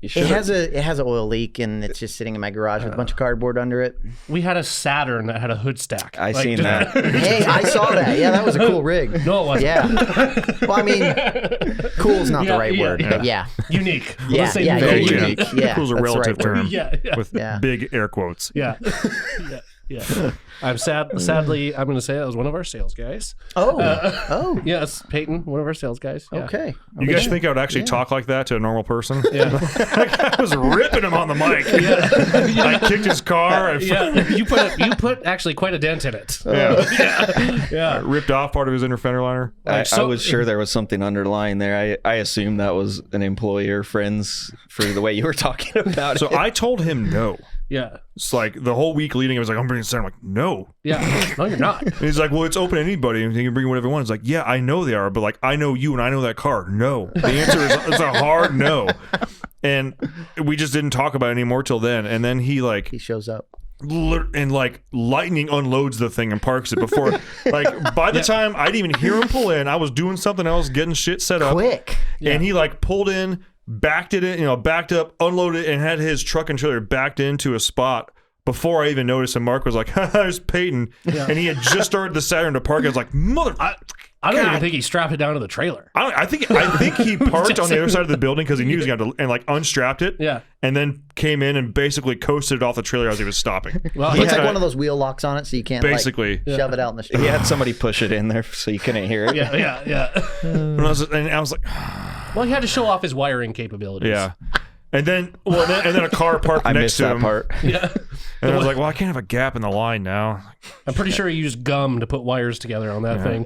You It should has an oil leak, and it's just sitting in my garage with a bunch of cardboard under it. We had a Saturn that had a hood stack. I seen that. Hey, I saw that. Yeah, that was a cool rig. No, it wasn't. Yeah. Well, I mean, cool's not the right word, but yeah. Unique. Yeah, Let's say yeah, very very unique. unique. Yeah, Cool's a that's the relative right word. term Yeah. with Yeah. big air quotes. Yeah. Yeah. I'm sadly, I'm going to say that was one of our sales guys. Oh, Yes, Peyton, one of our sales guys. Yeah. okay. You guys think I would actually talk like that to a normal person? Yeah. I was ripping him on the mic. I kicked his car. Yeah. You put actually quite a dent in it. I ripped off part of his inner fender liner. I was sure there was something underlying there. I assumed that was an employee or friends for the way you were talking about So it. I told him no. Yeah. It's like the whole week leading, I was like, I'm bringing Sarah. I'm like, no. Yeah. No, you're not. And he's like, well, it's open to anybody. And you can bring whatever you want. It's like, yeah, I know they are, but like, I know you and I know that car. No. The answer is it's a hard no. And we just didn't talk about it anymore till then. And then he shows up. and like lightning unloads the thing and parks it before like by the time I didn't even hear him pull in, I was doing something else, getting shit set up Quick. and he like pulled in, backed up, unloaded it, and had his truck and trailer backed into a spot before I even noticed. And Mark was like, there's Peyton. And he had just started the Saturn to park. I was like, mother. I don't even think he strapped it down to the trailer. I think he parked on the other side of the building because he knew he was going to, and like unstrapped it. Yeah. And then came in and basically coasted it off the trailer as he was stopping. Well, It's like one of those wheel locks on it, so you can't Basically. shove it out in the street. He had somebody push it in there so you couldn't hear it. Yeah. And I was like, Well, he had to show off his wiring capabilities. yeah. And then a car parked I next missed to that him. part. Yeah. And I was like, well, I can't have a gap in the line now. I'm pretty sure he used gum to put wires together on that thing.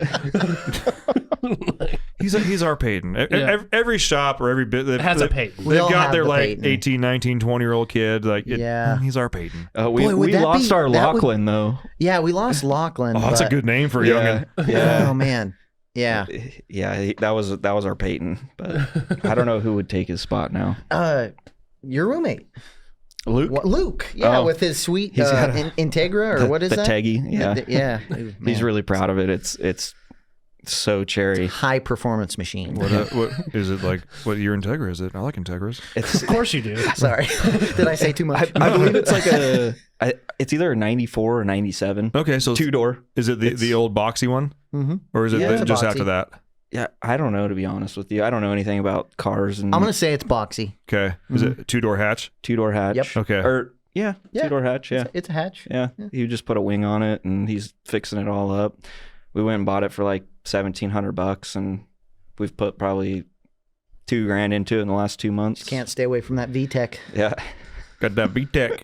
He's our Peyton. Yeah. Every shop or every bit that Has a Peyton. We They've all got have their the like Peyton. 18, 19, 20-year-old kid. Like, Yeah. he's our Peyton. We Boy, would that lost be- our that would- Lachlan, though. Yeah, we lost Lachlan. Oh, that's a but- good name for a youngin. Yeah. Oh man. Yeah. Yeah, that was our Peyton. But I don't know who would take his spot now. Your roommate. Luke? Luke. Yeah, Oh. with his sweet He's got Integra or what is the that? Teggy, yeah. Yeah. He's Man. really proud of it. It's so cherry. high performance machine. What is it like? What year Integra is it? I like Integras. It's Of course you do. Sorry. Did I say too much? I believe it's like it's either a 94 or 97. Okay, so 2-door. is it the old boxy one? Mm-hmm. Or is it Yeah, it's a just boxy. after that? Yeah, I don't know, to be honest with you. I don't know anything about cars and I'm gonna say it's boxy. Okay. Is it a 2-door hatch? 2-door hatch. Yep. Okay. Or yeah, Yeah. 2-door hatch. Yeah. It's a hatch. Yeah. He just put a wing on it and he's fixing it all up. We went and bought it for like $1,700 and we've put probably $2,000 into it in the last 2 months. Can't stay away from that VTEC. Yeah. Got that VTEC.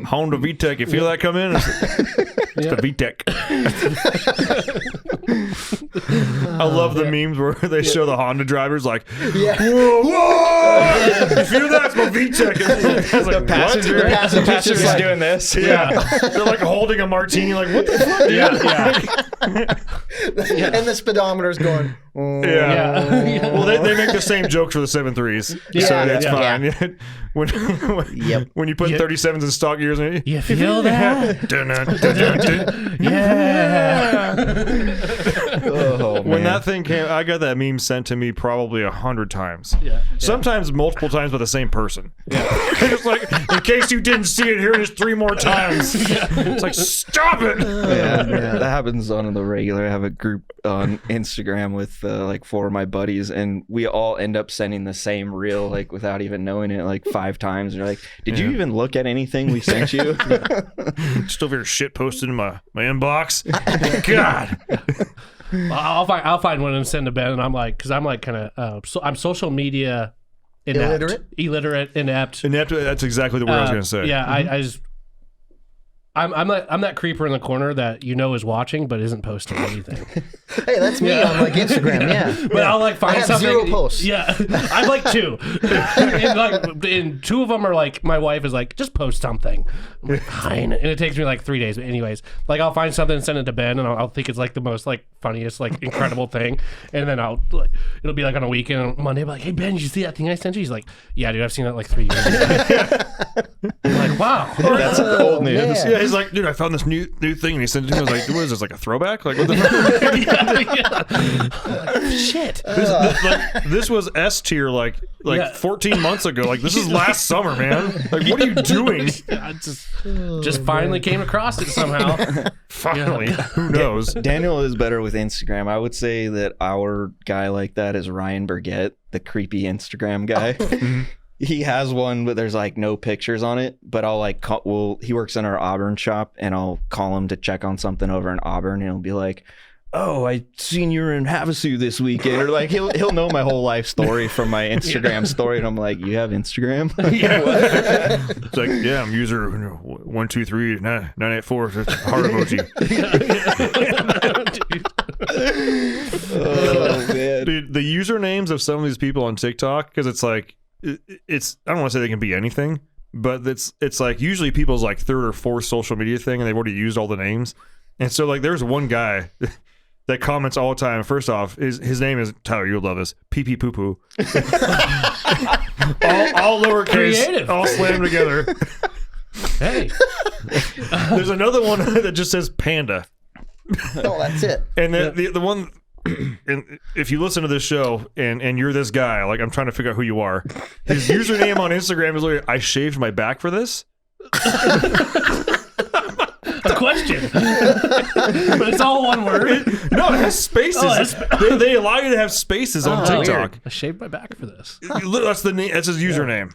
Honda VTEC. You feel that come in? It's the VTEC. I love the memes where they show the Honda drivers like, Yeah. whoa, whoa! You feel that? It's my VTEC. It's like, Passenger, what? passenger's just just doing this. Yeah. They're like holding a martini, like, what the fuck? Yeah. And the speedometer's going. Yeah. Well, they make the same jokes for the 7.3s, so it's fine. When you put 37s in stock years, You feel that? Yeah. Oh, when man. that thing came, I got that meme sent to me probably 100 times. Yeah. Sometimes multiple times by the same person. It's like, in case you didn't see it, here it is 3 more times. It's like, stop it. Yeah, that happens on the regular. I have a group on Instagram with like 4 of my buddies, and we all end up sending the same reel like without even knowing it like 5 times. And you're like, did you even look at anything we sent you? Just over here shit posted in my inbox. God. I'll find one and send to Ben, and I'm like, because I'm like kind of I'm social media inept, illiterate, inept. Inept, that's exactly the word I was going to say. Yeah, I just I'm that creeper in the corner that is watching but isn't posting anything. Hey, that's me on like Instagram. Yeah, But I'll like find I have something. 0 posts. Yeah, I have like 2, and 2 of them are like my wife is like, just post something. I'm like, fine, and it takes me like 3 days. But anyways, like I'll find something and send it to Ben, and I'll think it's like the most like funniest like incredible thing, and then it'll be like on a weekend on Monday, I'll be like, hey Ben, did you see that thing I sent you? He's like, yeah, dude, I've seen that like 3 years ago. I'm like, wow, That's old news. man. Yeah, he's like, dude, I found this new thing, and he sent it to me. I was like, what is this, like a throwback? Like, what the fuck? Shit. This was S tier like Yeah. 14 months ago. Like, this is last summer, man. Like, what are you doing? I just finally came across it somehow. Finally, who knows? Daniel is better with Instagram. I would say that our guy like that is Ryan Burgett, the creepy Instagram guy. He has one, but there's like no pictures on it. But I'll like he works in our Auburn shop, and I'll call him to check on something over in Auburn, and he'll be like, "Oh, I seen you were in Havasu this weekend," or like he'll know my whole life story from my Instagram story, and I'm like, "You have Instagram?" It's like, yeah, I'm user 1239984. That's a heart emoji. Oh man. Dude, the usernames of some of these people on TikTok, because it's like, it's I don't want to say they can be anything, but it's like usually people's like 3rd or 4th social media thing, and they've already used all the names. And so like there's one guy that comments all the time. First off, his name is Tyler. You'll love this. Pee pee poo poo. all lowercase, Creative. all slammed together. Hey, There's another one that just says panda. Oh, that's it. And the one, and if you listen to this show and you're this guy, like I'm trying to figure out who you are. His username on Instagram is literally, I shaved my back for this. a question. But it's all one word. No, it has spaces. They allow you to have spaces on TikTok. Weird. I shaved my back for this. That's the name. That's his username.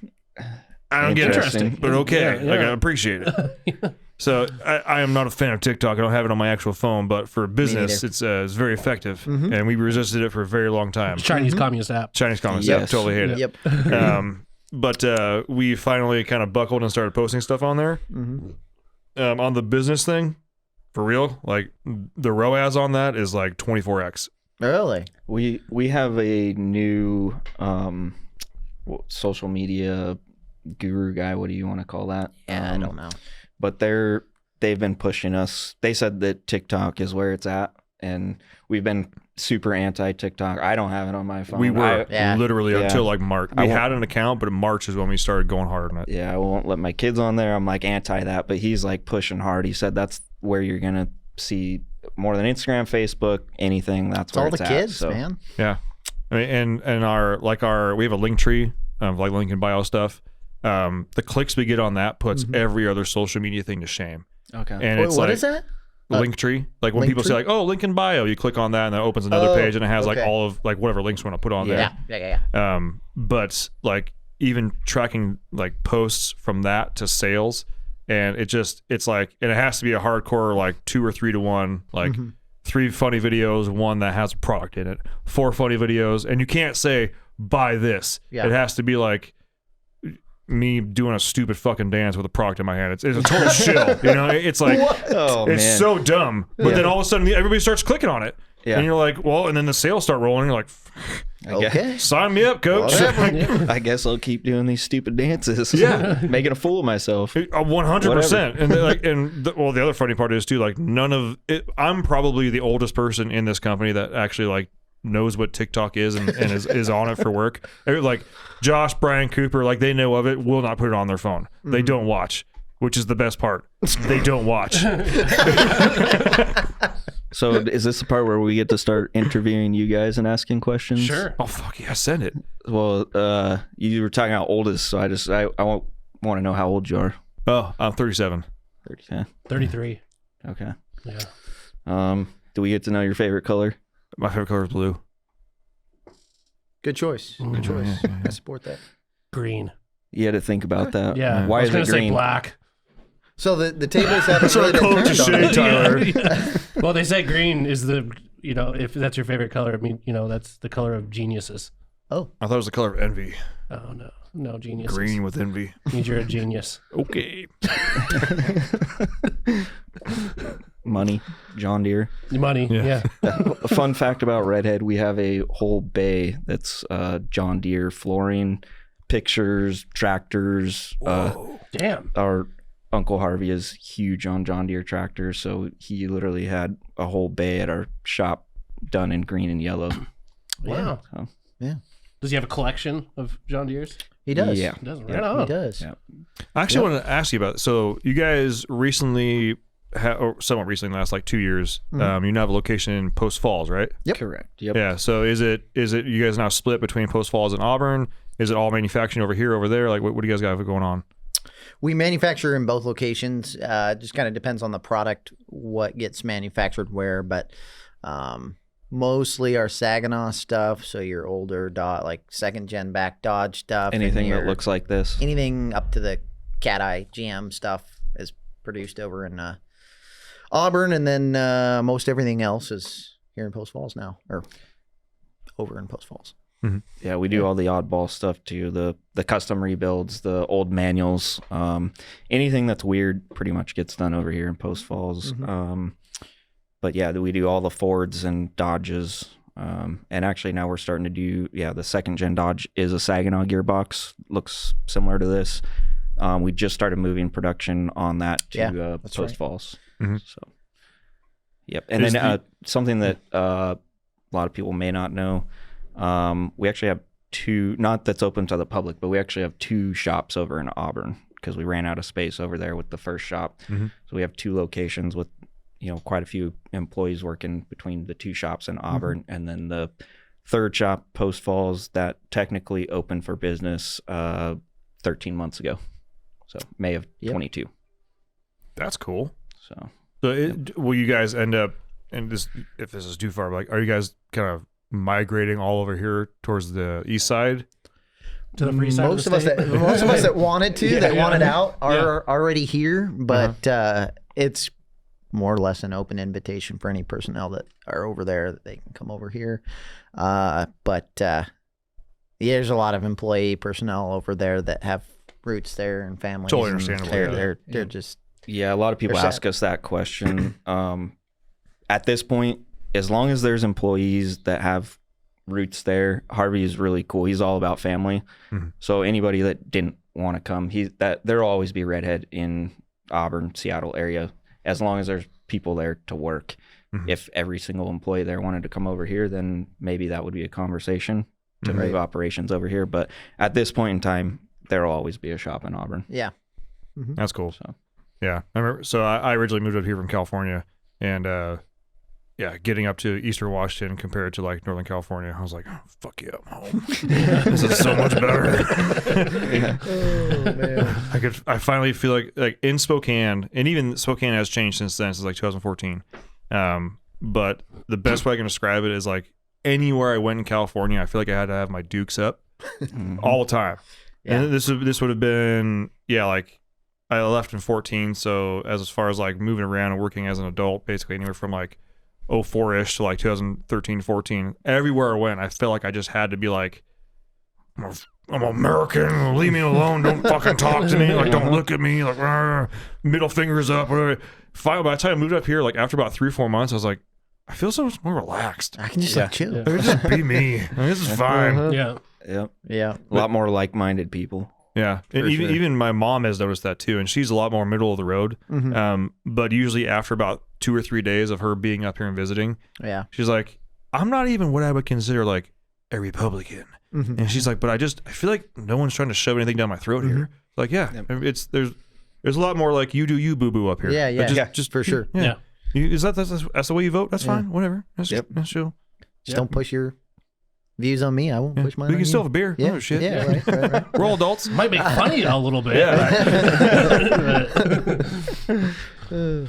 I don't get it, Interesting. but okay, Yeah. like, I appreciate it. So I am not a fan of TikTok. I don't have it on my actual phone, but for business, it's very effective, and we resisted it for a very long time. Chinese communist app. Chinese comments, Yes. totally hate it. Yep. But we finally kind of buckled and started posting stuff on there. On the business thing, for real, like the ROAS on that is like 24x. Really? We have a new social media guru guy. What do you want to call that? Yeah, I don't know. But they've been pushing us. They said that TikTok is where it's at, and we've been super anti TikTok. I don't have it on my phone. We were literally Yeah. until like March. We had an account, but in March is when we started going hard on it. Yeah, I won't let my kids on there. I'm like anti that, but he's like pushing hard. He said that's where you're gonna see more than Instagram, Facebook, anything. That's It's where all the it's kids, at, so. man. Yeah, I mean, and our we have a link tree of like link in bio stuff. The clicks we get on that puts every other social media thing to shame. Okay. And Wait, it's what like is that? link tree. Like when link people say tree? like, "Oh, link in bio," you click on that and that opens another Oh, page and it has like okay. all of like whatever links we want to put on there. Yeah. But like even tracking like posts from that to sales, and it's like, and it has to be a hardcore like 2 or 3 to 1, like 3 funny videos, 1 that has a product in it, 4 funny videos, and you can't say buy this. Yeah. It has to be like me doing a stupid fucking dance with a product in my hand. It's a total shill, you know. It's like Oh, it's man. so dumb, but then all of a sudden everybody starts clicking on it. Yeah. And you're like, well, and then the sales start rolling. You're like, Okay. sign me up, coach. I guess I'll keep doing these stupid dances. Yeah. Making a fool of myself. 100%. And the other funny part is too, like none of it. I'm probably the oldest person in this company that actually like knows what TikTok is and is on it for work. Like Josh, Brian, Cooper, like they know of it, will not put it on their phone. They don't watch, which is the best part. They don't watch. So is this the part where we get to start interviewing you guys and asking questions? Sure. Oh fuck yeah, send it. Well, you were talking about oldest, so I want to know how old you are. Oh, I'm 37. 30. 33. Okay. Yeah. Do we get to know your favorite color? My favorite color is blue. Good choice. Good choice. I support that. Green. You had to think about that. Yeah. Why I was is gonna it say green? black. So the tables haven't So really been coach turned is on shade, it. Tyler. Yeah. Well, they say green is the, if that's your favorite color, I mean, that's the color of geniuses. Oh, I thought it was the color of envy. Oh, no. No, geniuses. Green with envy. Means you're a genius. Okay. Money. John Deere. Money. Yeah. Yeah. A fun fact about Redhead, we have a whole bay that's John Deere flooring, pictures, tractors. Damn. Our Uncle Harvey is huge on John Deere tractors, so he literally had a whole bay at our shop done in green and yellow. Wow. So, yeah. Does he have a collection of John Deere's? He does. Yeah. He doesn't. Yeah. Right on. He does. Yeah. I actually want to ask you about it. So you guys recently, or somewhat recently, in the last like 2 years, you now have a location in Post Falls, right? Yep. Correct. Yep. Yeah. So is it you guys now split between Post Falls and Auburn? Is it all manufacturing over here, over there? Like what do you guys got going on? We manufacture in both locations. Just kind of depends on the product, what gets manufactured where, but mostly our Saginaw stuff. So your older like second gen back Dodge stuff. and Anything that your- looks like this. anything up to the Cat Eye GM stuff is produced over in Auburn, and then most everything else is here in Post Falls now, or over in Post Falls. Yeah, we do all the oddball stuff too. The custom rebuilds, the old manuals, anything that's weird pretty much gets done over here in Post Falls. But yeah, we do all the Fords and Dodges. And actually now we're starting to do, the second gen Dodge is a Saginaw gearbox. Looks similar to this. We just started moving production on that to Post right. Falls. Mhm. So, yep. And then something that a lot of people may not know, we actually have two, not that's open to the public, but we actually have two shops over in Auburn because we ran out of space over there with the first shop. So we have two locations with, quite a few employees working between the two shops in Auburn. And then the third shop, Post Falls, that technically opened for business 13 months ago. So May of 22. That's cool. So Will you guys end up, and this, if this is too far, like, are you guys kind of migrating all over here towards the east side? To the free side Most of of the us state? most of us that wanted to, that wanted out, are Yeah. already here. But it's more or less an open invitation for any personnel that are over there that they can come over here. There's a lot of employee personnel over there that have roots there and families. Totally and understandable, They're just yeah, a lot of people They're ask us that question. At this point, as long as there's employees that have roots there, Harvey is really cool. He's all about family. So anybody that didn't want to come, there'll always be Redhead in Auburn, Seattle area, as long as there's people there to work. If every single employee there wanted to come over here, then maybe that would be a conversation to move operations over here. But at this point in time, there'll always be a shop in Auburn. yeah. That's cool. So Yeah, I remember. So I originally moved up here from California, and getting up to Eastern Washington compared to like Northern California, I was like, oh, fuck yeah, I'm home. This is so much better. Oh man. I finally feel like in Spokane, and even Spokane has changed since then, since like 2014. But the best way I can describe it is like anywhere I went in California, I feel like I had to have my dukes up all the time. Yeah. And this would have been like I left in 14, so as far as like moving around and working as an adult, basically anywhere from like 04-ish to like 2013, 14, everywhere I went, I felt like I just had to be like, I'm American, leave me alone, don't fucking talk to me, like don't look at me, like middle fingers up, whatever. Finally, by the time I moved up here, like after about 3 or 4 months, I was like, I feel so much more relaxed. I can just like chill. I can just be me. I mean, this is fine. Yeah. Yep. Yeah. A lot more like-minded people. Yeah, and even my mom has noticed that too, and she's a lot more middle of the road. But usually after about 2 or 3 days of her being up here and visiting, Yeah. she's like, I'm not even what I would consider like a Republican. And she's like, but I feel like no one's trying to shove anything down my throat here. Like, yeah, it's there's a lot more like you do you boo boo up here. Yeah, But yeah. just for sure. Yeah. Is that's the way you vote? That's fine. Whatever. That's chill. Just don't push your views on me. I won't push mine. We on can you. still have a beer. Yeah. Oh shit. Yeah. Right. We're all adults. Might make fun of you a little bit. Do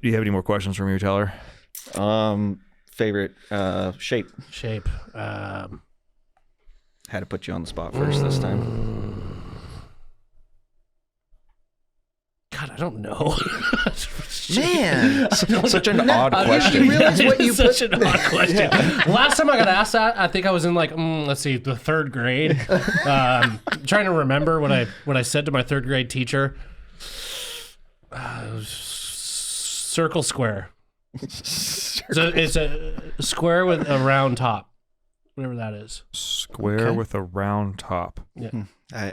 you have any more questions for me, Tyler? Favorite shape. Shape. Had to put you on the spot first this time. God, I don't know. Man. Such an odd I question. didn't realize what you Such put. an odd question. Last time I got asked that, I think I was in like, let's see, the 3rd grade. Trying to remember what I said to my 3rd grade teacher. Circle square. So it's a square with a round top, whatever that is. Square with a round top. Yeah.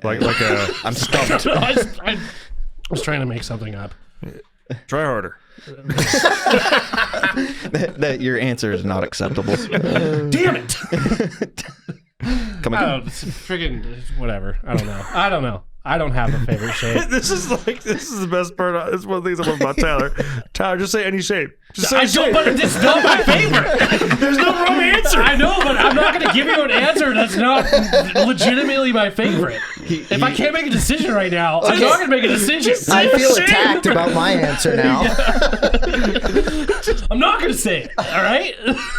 Like a. I'm stumped. I was trying to make something up. Try harder. that your answer is not acceptable. Damn it! Come I on. don't, friggin' whatever. I don't know. I don't have a favorite shape. This is the best part. This is one of the things I love about Tyler. Tyler, just say any shape. Just say shape. But it's not my favorite. There's no wrong answer. I know, but I'm not going to give you an answer that's not legitimately my favorite. If I can't make a decision right now, I'm not going to make a decision. I feel attacked about my answer now. I'm not going to say it. All right?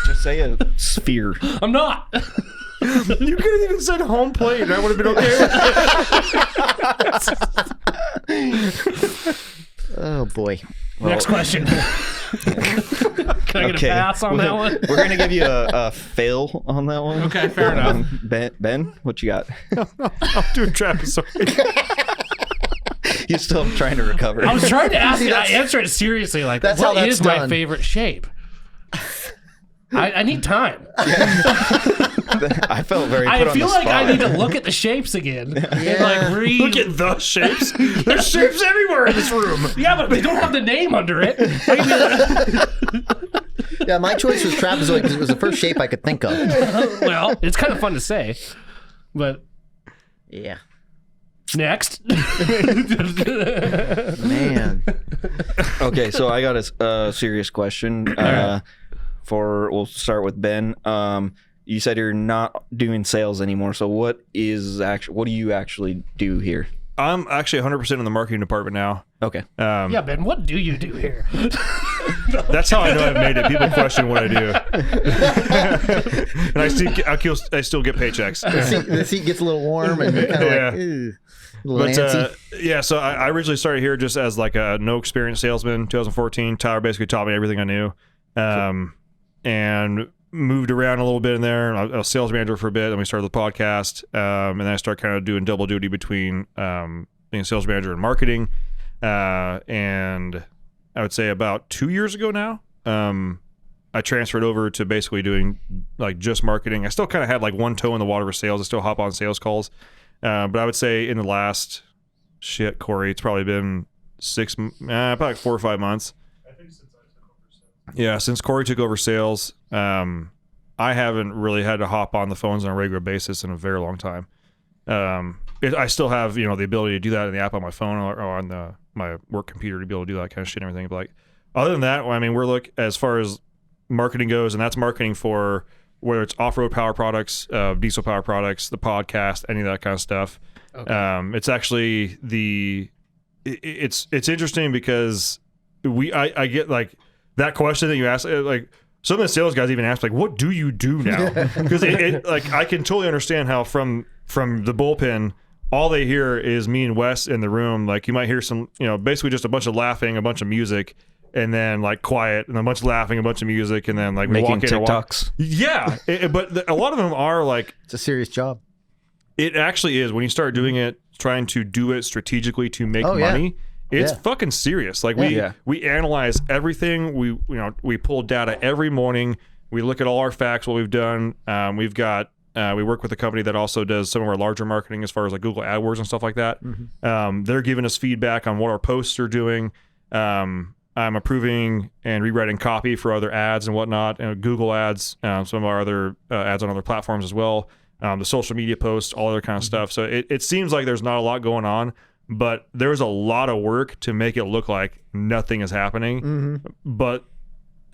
Just say a sphere. I'm not. You could have even said home plate, and I would have been okay with it. Oh boy. Next question. Can I get a pass on that one? We're gonna give you a fail on that one. Okay, fair enough. Ben, what you got? I'm doing trapezoid. You're still trying to recover. I was trying to answer it seriously. Like, That's how what that's is my done. favorite shape? I need time. I felt very. I put on feel the like spot. I need to look at the shapes again and like read. Look at the shapes. There's shapes everywhere in this room. Yeah, but they don't have the name under it. Yeah, my choice was trapezoid because it was the first shape I could think of. Well, it's kind of fun to say, but Yeah. next. Man. Okay, so I got a serious question. We'll start with Ben. You said you're not doing sales anymore. So what do you actually do here? I'm actually 100% in the marketing department now. Okay. Yeah, Ben, what do you do here? That's how I know I've made it. People question what I do, and I still get paychecks. The seat gets a little warm and you're kind of Yeah. like, ooh. A little But antsy. so I originally started here just as like a no experience salesman. 2014, Tyler basically taught me everything I knew, and moved around a little bit in there. I was sales manager for a bit, then we started the podcast, and then I started kind of doing double duty between being sales manager and marketing. And I would say about 2 years ago now, I transferred over to basically doing like just marketing. I still kind of had like one toe in the water for sales. I still hop on sales calls. But I would say in the last, Corey, it's probably been probably like 4 or 5 months. I think since I took over sales. Yeah, since Corey took over sales, I haven't really had to hop on the phones on a regular basis in a very long time. I still have, the ability to do that in the app on my phone or on my work computer to be able to do that kind of shit and everything. But like, other than that, I mean, as far as marketing goes, and that's marketing for whether it's off-road power products, diesel power products, the podcast, any of that kind of stuff. Okay. It's actually it's interesting because I get like that question that you asked, like some of the sales guys even ask like, what do you do now? Because like I can totally understand how from the bullpen, all they hear is me and Wes in the room. Like you might hear some, basically just a bunch of laughing, a bunch of music, and then like quiet, and a bunch of laughing, a bunch of music, and then like we Making walk in and walk. TikToks. Yeah, but a lot of them are like, It's a serious job. it actually is when you start doing it, trying to do it strategically to make Oh, yeah. money. It's fucking serious. Like we analyze everything. We pull data every morning. We look at all our facts, what we've done. We work with a company that also does some of our larger marketing as far as like Google AdWords and stuff like that. They're giving us feedback on what our posts are doing. I'm approving and rewriting copy for other ads and whatnot, Google ads, some of our other ads on other platforms as well, the social media posts, all other kind of stuff. So it seems like there's not a lot going on, but there's a lot of work to make it look like nothing is happening, but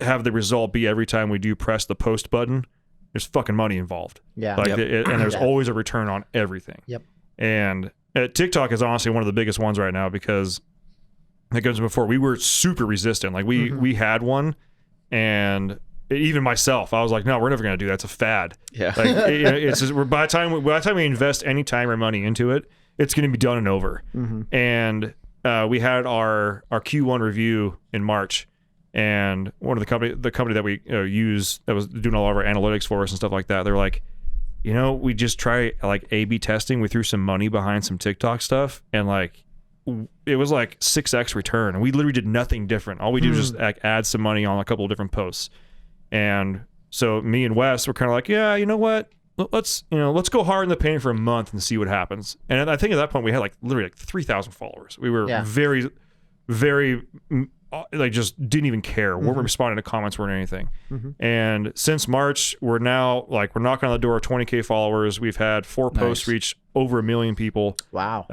have the result be every time we do press the post button, there's fucking money involved. Yeah. Like and there's always a return on everything. Yep. And TikTok is honestly one of the biggest ones right now because that goes before we were super resistant. Like we had one, and even myself, I was like, no, we're never going to do that. It's a fad. Yeah. Like it's just, by the time we invest any time or money into it, it's going to be done and over. And we had our Q1 review in March, and one of the company that we use that was doing all of our analytics for us and stuff like that, they're like, we just try like A/B testing. We threw some money behind some TikTok stuff, and like it was like 6x return, and we literally did nothing different. All we did was just like add some money on a couple of different posts. And so me and Wes were kind of like, yeah, you know what? Let's go hard in the paint for a month and see what happens. And I think at that point we had like literally like 3,000 followers. We were very, very like just didn't even care. We weren't responding to comments or anything. And since March, we're now like we're knocking on the door of 20K followers. We've had 4 posts reach over 1 million people. Wow.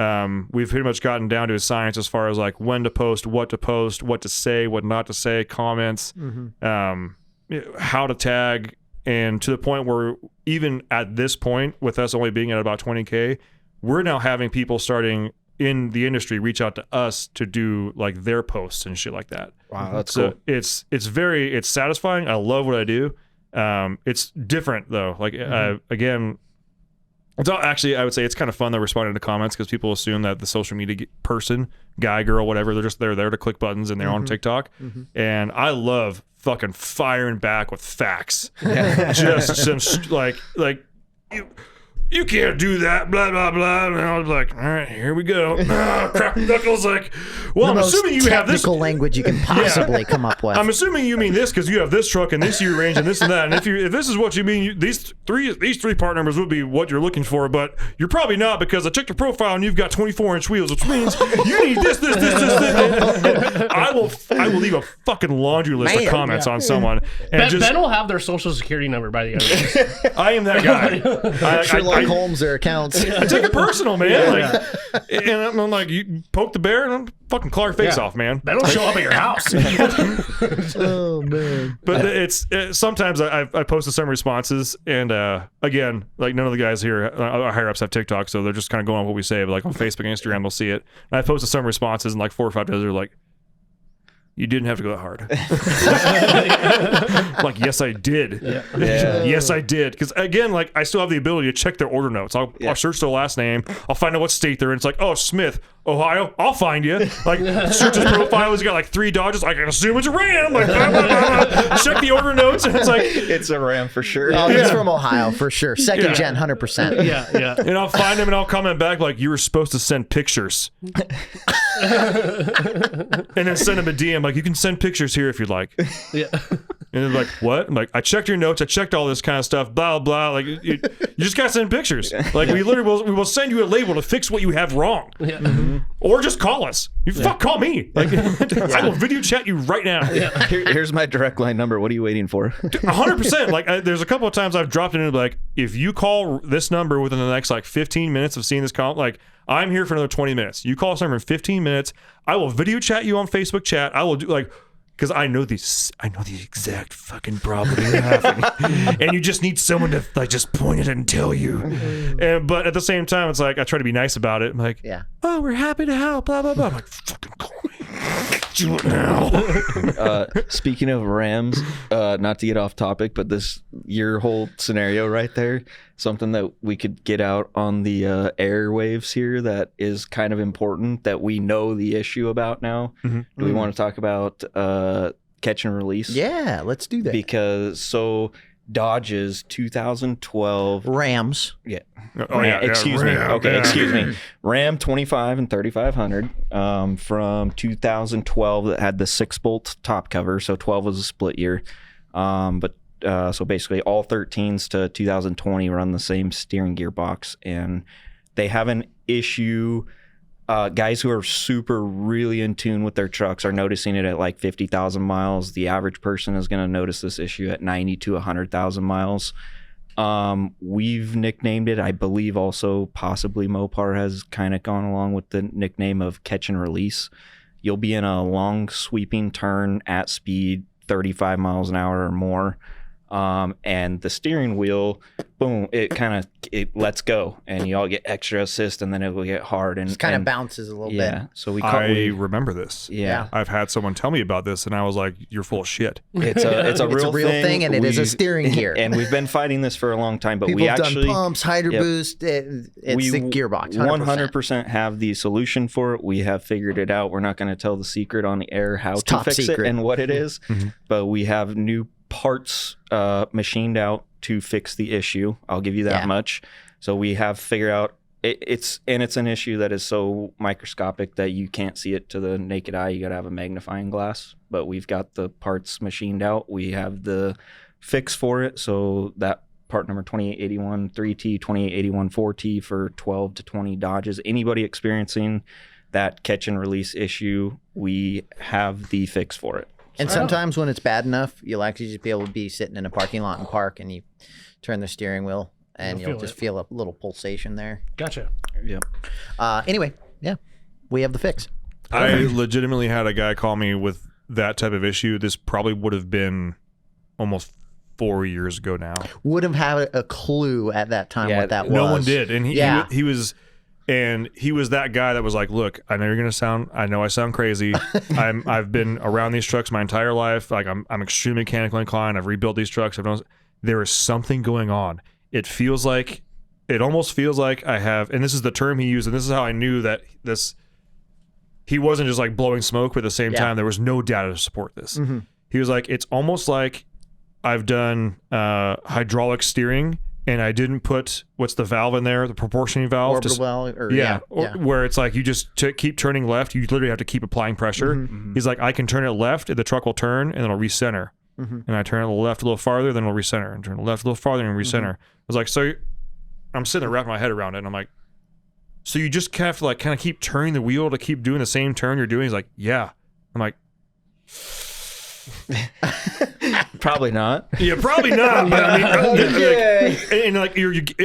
We've pretty much gotten down to a science as far as like when to post, what to say, what not to say, comments, how to tag, and to the point where even at this point, with us only being at about 20K, we're now having people starting in the industry reach out to us to do like their posts and shit like that. Wow, that's so cool. It's satisfying. I love what I do. It's different though. Like again, it's all, actually I would say it's kind of fun though responding to comments because people assume that the social media person, guy, girl, whatever, they're there to click buttons and they're on TikTok. And I love fucking firing back with facts. Just some like you can't do that, blah, blah, blah. And I was like, all right, here we go. Crack knuckles like, well, I'm assuming you have this. technical language you can possibly come up with. I'm assuming you mean this because you have this truck and this year range and this and that. And if this is what you mean, these three part numbers would be what you're looking for, but you're probably not because I checked your profile and you've got 24-inch wheels, which means you need this. I will leave a fucking laundry list of comments on someone. And Ben will have their social security number by the end of this. I am that guy. Sherlock Holmes their accounts. I take it personal, man. Like, and I'm like, you poke the bear, and I'm fucking claw your face off, man. Ben will show up at your house. Oh man! But it's sometimes I posted some responses, and again, like none of the guys here, our higher ups have TikTok, so they're just kind of going on what we say. But like on Facebook and Instagram, they'll see it. And I posted some responses, and like 4 or 5 days, they're like, you didn't have to go that hard. Like, yes, I did. Yes, I did. Because again, like I still have the ability to check their order notes. I'll search their last name. I'll find out what state they're in. It's like, oh, Smith, Ohio. I'll find you. Like, search his profile. He's got like 3 Dodges. I can assume it's a Ram. Like, blah, blah, blah, blah. Check the order notes, and it's like, It's a Ram for sure. Oh, he's from Ohio for sure. Second gen, 100%. Yeah. and I'll find him and I'll comment back like, you were supposed to send pictures. And then send him a DM like, you can send pictures here if you'd like. Yeah. And they're like, what? I'm like, I checked your notes. I checked all this kind of stuff. Blah, blah. Like, you just got to send pictures. Like, we literally will send you a label to fix what you have wrong. Or just call us. Call me. Like, I will video chat you right now. Here's my direct line number. What are you waiting for? 100%. Like, there's a couple of times I've dropped it in like, if you call this number within the next like 15 minutes of seeing this call, like, I'm here for another 20 minutes. You call this number in 15 minutes. I will video chat you on Facebook chat. I will do like, because I know the exact fucking problem you're having, and you just need someone to like just point it and tell you. But at the same time, it's like I try to be nice about it. I'm like, oh, we're happy to help. Blah blah blah. I'm like, fucking call me. Do it now. Speaking of Rams, not to get off topic, but your whole scenario right there, something that we could get out on the airwaves here that is kind of important that we know the issue about now. Do we want to talk about catch and release? Yeah, let's do that. Because Dodge's 2012 Rams. Yeah. Oh, yeah. Excuse me. Ram, Okay, yeah. excuse me. Ram 25 and 3500 from 2012 that had the 6-bolt top cover. So 12 was a split year. So basically all 13s to 2020 run the same steering gearbox, and they have an issue. Guys who are really in tune with their trucks are noticing it at like 50,000 miles. The average person is going to notice this issue at 90 to 100,000 miles. We've nicknamed it, I believe also possibly Mopar has kind of gone along with the nickname of catch and release. You'll be in a long sweeping turn at speed, 35 miles an hour or more. And the steering wheel, boom, it lets go, and you all get extra assist, and then it will get hard and It kind of bounces a little bit. So I remember this. Yeah. I've had someone tell me about this, and I was like, "You're full of shit." It's a real thing, and it is a steering gear. And we've been fighting this for a long time, but People we have actually done pumps, hydro boost. It's the gearbox. 100% have the solution for it. We have figured it out. We're not going to tell the secret on the air how to top fix secret. it and what it is, but we have new parts machined out to fix the issue. I'll give you that much. So we have figured out it's an issue that is so microscopic that you can't see it to the naked eye. You got to have a magnifying glass, but we've got the parts machined out. We have the fix for it. So that part number 2881 3T, 2881 4T for 12 to 20 Dodges. Anybody experiencing that catch and release issue, we have the fix for it. And sometimes when it's bad enough, you'll actually just be able to be sitting in a parking lot and park, and you turn the steering wheel, and you'll just feel a little pulsation there. Gotcha. Yep. Anyway, yeah, we have the fix. I legitimately had a guy call me with that type of issue. This probably would have been almost 4 years ago now. Would have had a clue at that time what that was. No one did, and he was. And he was that guy that was like, "Look, I know I sound crazy. I've been around these trucks my entire life. Like I'm extremely mechanically inclined. I've rebuilt these trucks. There is something going on. It almost feels like I have." And this is the term he used, and this is how I knew that he wasn't just like blowing smoke, but at the same time there was no data to support this. Mm-hmm. He was like, "It's almost like I've done hydraulic steering." And I didn't put, what's the valve in there? The proportioning valve? Orbital valve? Where it's like you just keep turning left. You literally have to keep applying pressure. Mm-hmm. He's like, I can turn it left, and the truck will turn, and it'll recenter. Mm-hmm. And I turn it left a little farther, then it'll recenter. And turn it left a little farther, and recenter. I was like, so I'm sitting there wrapping my head around it, and I'm like, so you just have to like kind of keep turning the wheel to keep doing the same turn you're doing? He's like, yeah. I'm like... Probably not. Yeah, probably not. But I mean,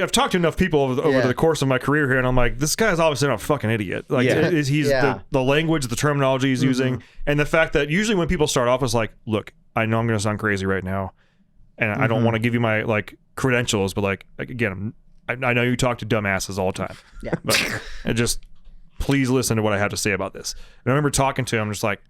I've talked to enough people over the course of my career here, and I'm like, this guy's obviously not a fucking idiot. Like, he's the language, the terminology he's using, and the fact that usually when people start off, it's like, look, I know I'm going to sound crazy right now, and I don't want to give you my like credentials, but like again, I know you talk to dumbasses all the time. Yeah, but please listen to what I have to say about this. And I remember talking to him, just like,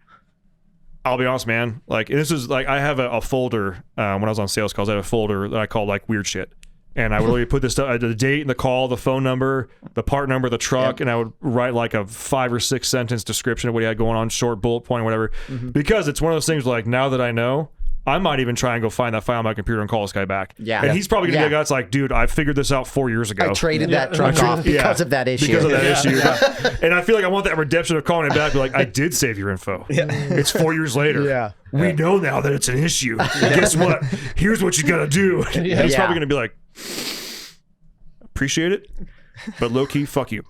I'll be honest, man. Like, this is like, I have a folder when I was on sales calls. I have a folder that I call like weird shit, and I would really put this stuff, the date, the call, the phone number, the part number, the truck, and I would write like a 5 or 6 sentence description of what he had going on, short bullet point, whatever. Because it's one of those things like, now that I know, I might even try and go find that file on my computer and call this guy back. Yeah. And he's probably going to be a guy that's like, dude, I figured this out 4 years ago. I traded that truck off because of that issue. Because of that issue. And I feel like I want that redemption of calling it back. Be like, I did save your info. It's 4 years later. Yeah. We know now that it's an issue. Guess what? Here's what you got to do. And he's probably going to be like, appreciate it, but low key, fuck you.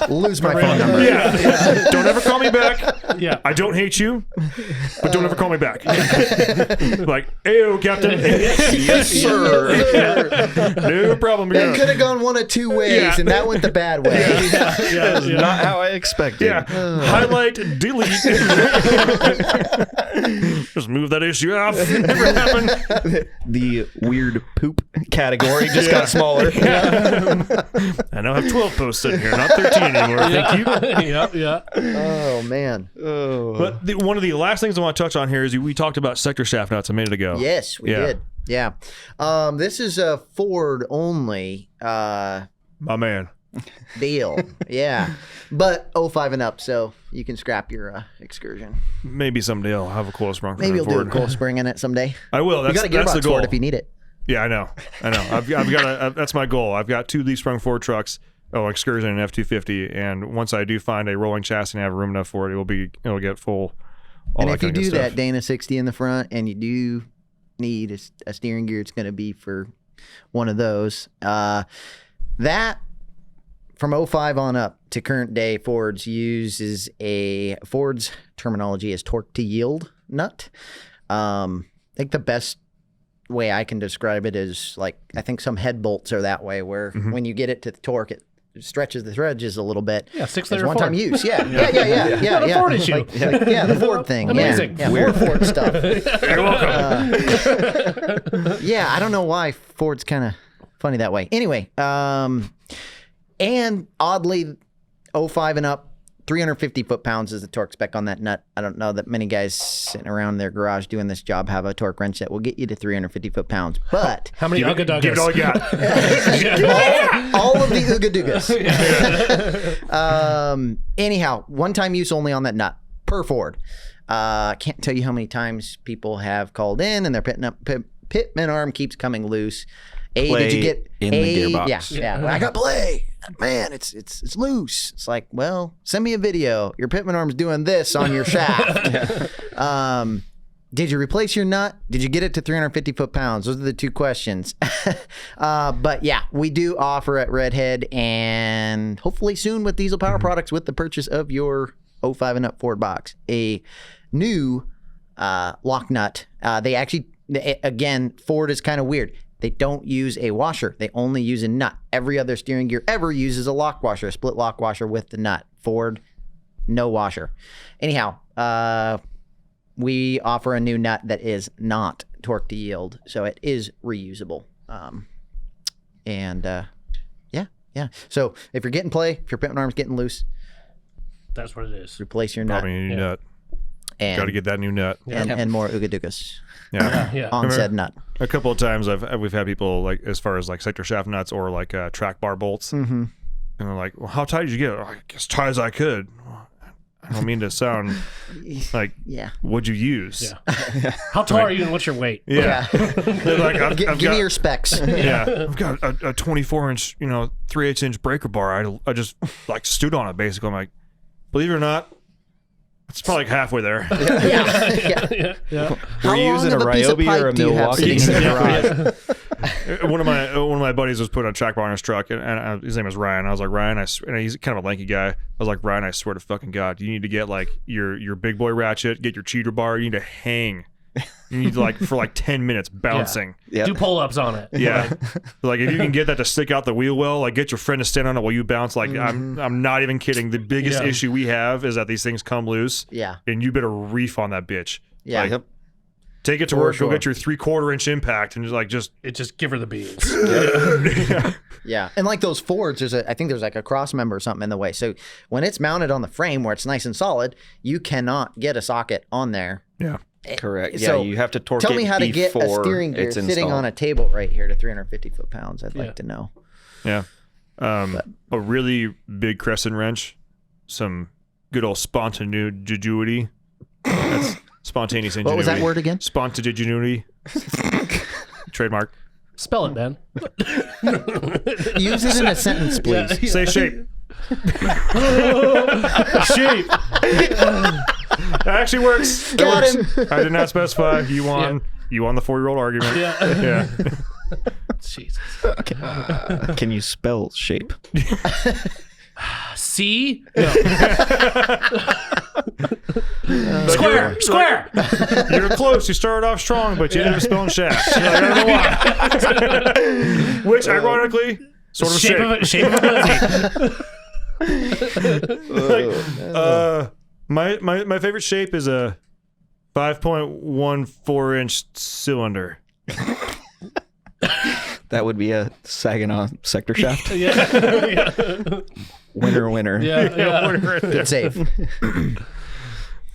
Lose my phone number. Don't ever call me back. I don't hate you, but don't ever call me back. Like, ayo, Captain. Yes, sir. No problem. That could have gone one of two ways, and that went the bad way. That's not how I expected. Highlight, delete. Just move that issue off. Never happened. The weird poop category just got smaller. I now have 12 posts sitting here, not 13 anymore. Thank you. Oh, man. But one of the last things I want to touch on here is we talked about sector shaft nuts a minute ago. Yes, we did. Yeah. This is a Ford only. My man. Deal. Yeah. But 05 and up, so you can scrap your excursion. Maybe someday I'll have a coil sprung. Maybe you'll do a coil spring in it someday. I will. You got a That's the gearbox goal. for it if you need it. Yeah, I know. I've got that's my goal. I've got 2 leaf sprung Ford trucks, Excursion and F-250, and once I do find a rolling chassis and have room enough for it, it'll get full. And if you do that Dana 60 in the front, and you do need a steering gear, it's going to be for one of those. That from 05 on up to current day, Ford's terminology is torque to yield nut. I think the best way I can describe it is like, I think some head bolts are that way, where when you get it to the torque, it stretches the threads a little bit. Yeah, 6 liter It's one-time Ford. use. Yeah. The Ford issue. The Ford thing. Amazing. Yeah, more Ford stuff. You're welcome. Yeah, I don't know why Ford's kind of funny that way. Anyway, and oddly, 05 and up, 350 foot-pounds is the torque spec on that nut. I don't know that many guys sitting around their garage doing this job have a torque wrench that will get you to 350 foot-pounds. But How many Ugga Give it all you got. all of the Ooga Doogas. Anyhow, one-time use only on that nut per Ford. Can't tell you how many times people have called in and their pitman arm keeps coming loose. Did you get in the gearbox? Yeah. I got play. Man, it's loose. It's like, well, send me a video. Your pitman arm's doing this on your shaft. Did you replace your nut? Did you get it to 350 foot-pounds? Those are the 2 questions. But yeah, we do offer at Redhead, and hopefully soon with Diesel Power Products, with the purchase of your 05 and up Ford box, a new lock nut. They actually, again, Ford is kind of weird. They don't use a washer. They only use a nut. Every other steering gear ever uses a lock washer, a split lock washer with the nut. Ford, no washer. Anyhow, we offer a new nut that is not torque to yield, so it is reusable. Yeah. So if you're getting play, if your pitman arm's getting loose, That's what it is. replace your nut. Probably a new nut. And, Got to get that new nut. and more Ooga Doogas Yeah. Yeah. on said nut. A couple of times we've had people, like, as far as like sector shaft nuts or like track bar bolts, and they're like, "Well, how tight did you get it?" Like, as tight as I could. I don't mean to sound like, Yeah. what'd you use? Yeah. How tall are you and what's your weight? Yeah. They're like, I've Give got, me your specs. yeah, I've got a 24-inch, 3/8 inch breaker bar. I just like stood on it basically. I'm like, believe it or not, it's probably like halfway there. Yeah. How Were you long using a of a piece of Ryobi or a pipe do you have Milwaukee? sitting in your garage? One of my buddies was putting a track bar on his truck, and his name was Ryan. I was like, Ryan, and he's kind of a lanky guy. I was like, Ryan, I swear to fucking God, you need to get like your big boy ratchet, get your cheater bar. You need to hang. You need to, like, for like 10 minutes bouncing. Yep. Do pull-ups on it. Yeah. Like, if you can get that to stick out the wheel well, like, get your friend to stand on it while you bounce. Like, I'm not even kidding. The biggest issue we have is that these things come loose. Yeah. And you better reef on that bitch. Yeah. Like, take it to For work. sure. Go get your 3/4 inch impact and just Give her the beans. Yeah. And like those Fords, I think there's like a cross member or something in the way. So when it's mounted on the frame where it's nice and solid, you cannot get a socket on there. yeah. Correct. Yeah, So you have to torque Tell it me how to get a before steering gear it's sitting installed. on a table right here to 350 foot-pounds. I'd like to know. Yeah. A really big crescent wrench, some good old spontaneity. That's spontaneous ingenuity. What was that word again? Spontaneity. Trademark. Spell it, Ben. Use it in a sentence, please. Say shape. Shape. That actually works. Got That works. I did not specify. You won. Yeah. You won the 4-year-old argument. Yeah. Yeah. Jesus. Can you spell shape? C. No. Square. You were close. You started off strong, but you ended up spelling shaft. You're like, I don't know why. Which, ironically, sort of Shape of a my favorite shape is a 5.14 inch cylinder. That would be a Saginaw sector shaft. Yeah. Winner. Yeah. Good save.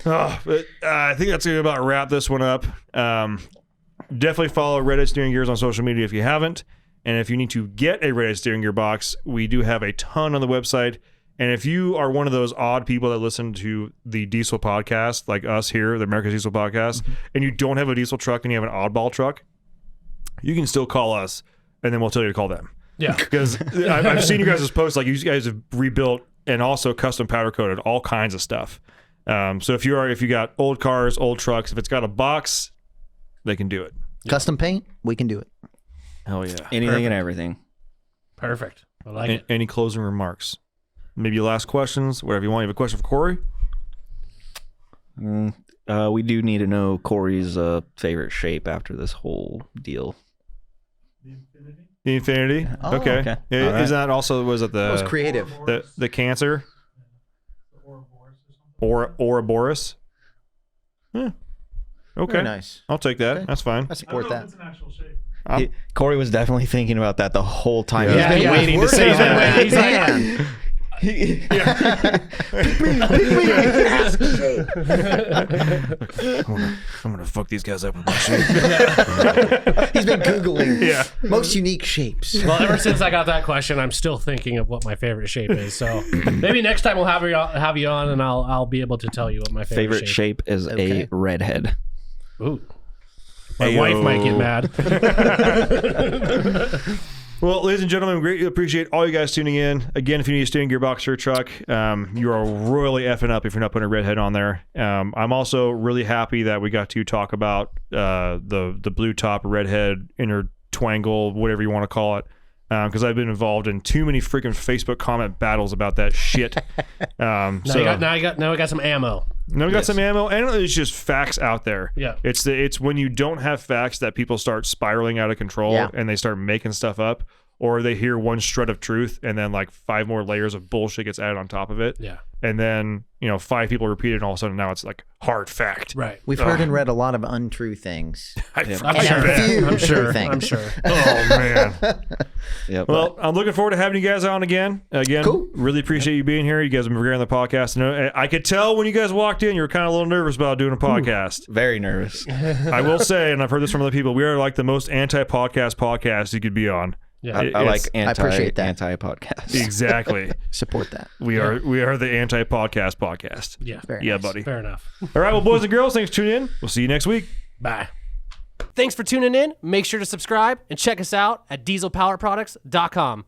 But I think that's going to about wrap this one up. Definitely follow Reddit Steering Gears on social media if you haven't. And if you need to get a redhead steering gearbox, we do have a ton on the website. And if you are one of those odd people that listen to the diesel podcast, like us here, the America's Diesel podcast, and you don't have a diesel truck and you have an oddball truck, you can still call us, and then we'll tell you to call them. Yeah. Because I've seen you guys' posts, like you guys have rebuilt and also custom powder coated all kinds of stuff. So if you got old cars, old trucks, if it's got a box, they can do it. Custom paint, we can do it. Hell yeah. Anything and everything. Perfect. I like it. Any closing remarks? Maybe last questions, whatever you want. You have a question for Corey? We do need to know Corey's favorite shape after this whole deal. The Infinity? Oh, okay. okay. Yeah, All right. is that also, was it That was the creative. the cancer? Ouroboros? Yeah. Okay. Very nice. I'll take that. Okay. That's fine. I support that. It's an actual shape. Corey was definitely thinking about that the whole time. Yeah. He's been waiting to Working say on that. it. He's like- Man. I'm gonna fuck these guys up with my shit. He's been Googling Yeah. most unique shapes. Well, ever since I got that question, I'm still thinking of what my favorite shape is. So maybe next time we'll have you on, and I'll be able to tell you what my favorite Favorite shape is Okay. a redhead. Ooh. My wife might get mad. Well, ladies and gentlemen, we greatly appreciate all you guys tuning in. Again, if you need a steering gearbox for your truck, you are royally effing up if you're not putting a redhead on there. I'm also really happy that we got to talk about the blue top redhead inner twangle, whatever you want to call it, because I've been involved in too many freaking Facebook comment battles about that shit. Now we got some ammo. Now we got some ammo, and it's just facts out there. Yeah. It's when you don't have facts that people start spiraling out of control Yeah. and they start making stuff up, or they hear one shred of truth and then like 5 more layers of bullshit gets added on top of it. Yeah. And then 5 people repeat it, and all of a sudden now it's like hard fact. Right. We've heard and read a lot of untrue things. I'm And sure. a few I'm sure. true things. I'm sure. Oh man. Yep. Well, I'm looking forward to having you guys on again. Cool. Really appreciate you being here. You guys have been great on the podcast. And I could tell when you guys walked in, you were kind of a little nervous about doing a podcast. Very nervous. I will say, and I've heard this from other people, we are like the most podcast you could be be Yeah. It- I like it's- appreciate that. anti-podcast. Exactly. Support that. We are the podcast. Yeah. Very Yeah, nice. buddy. Fair enough. All right, well, boys and girls, thanks for tuning in. We'll see you next week. Bye. Thanks for tuning in. Make sure to subscribe and check us out at dieselpowerproducts.com.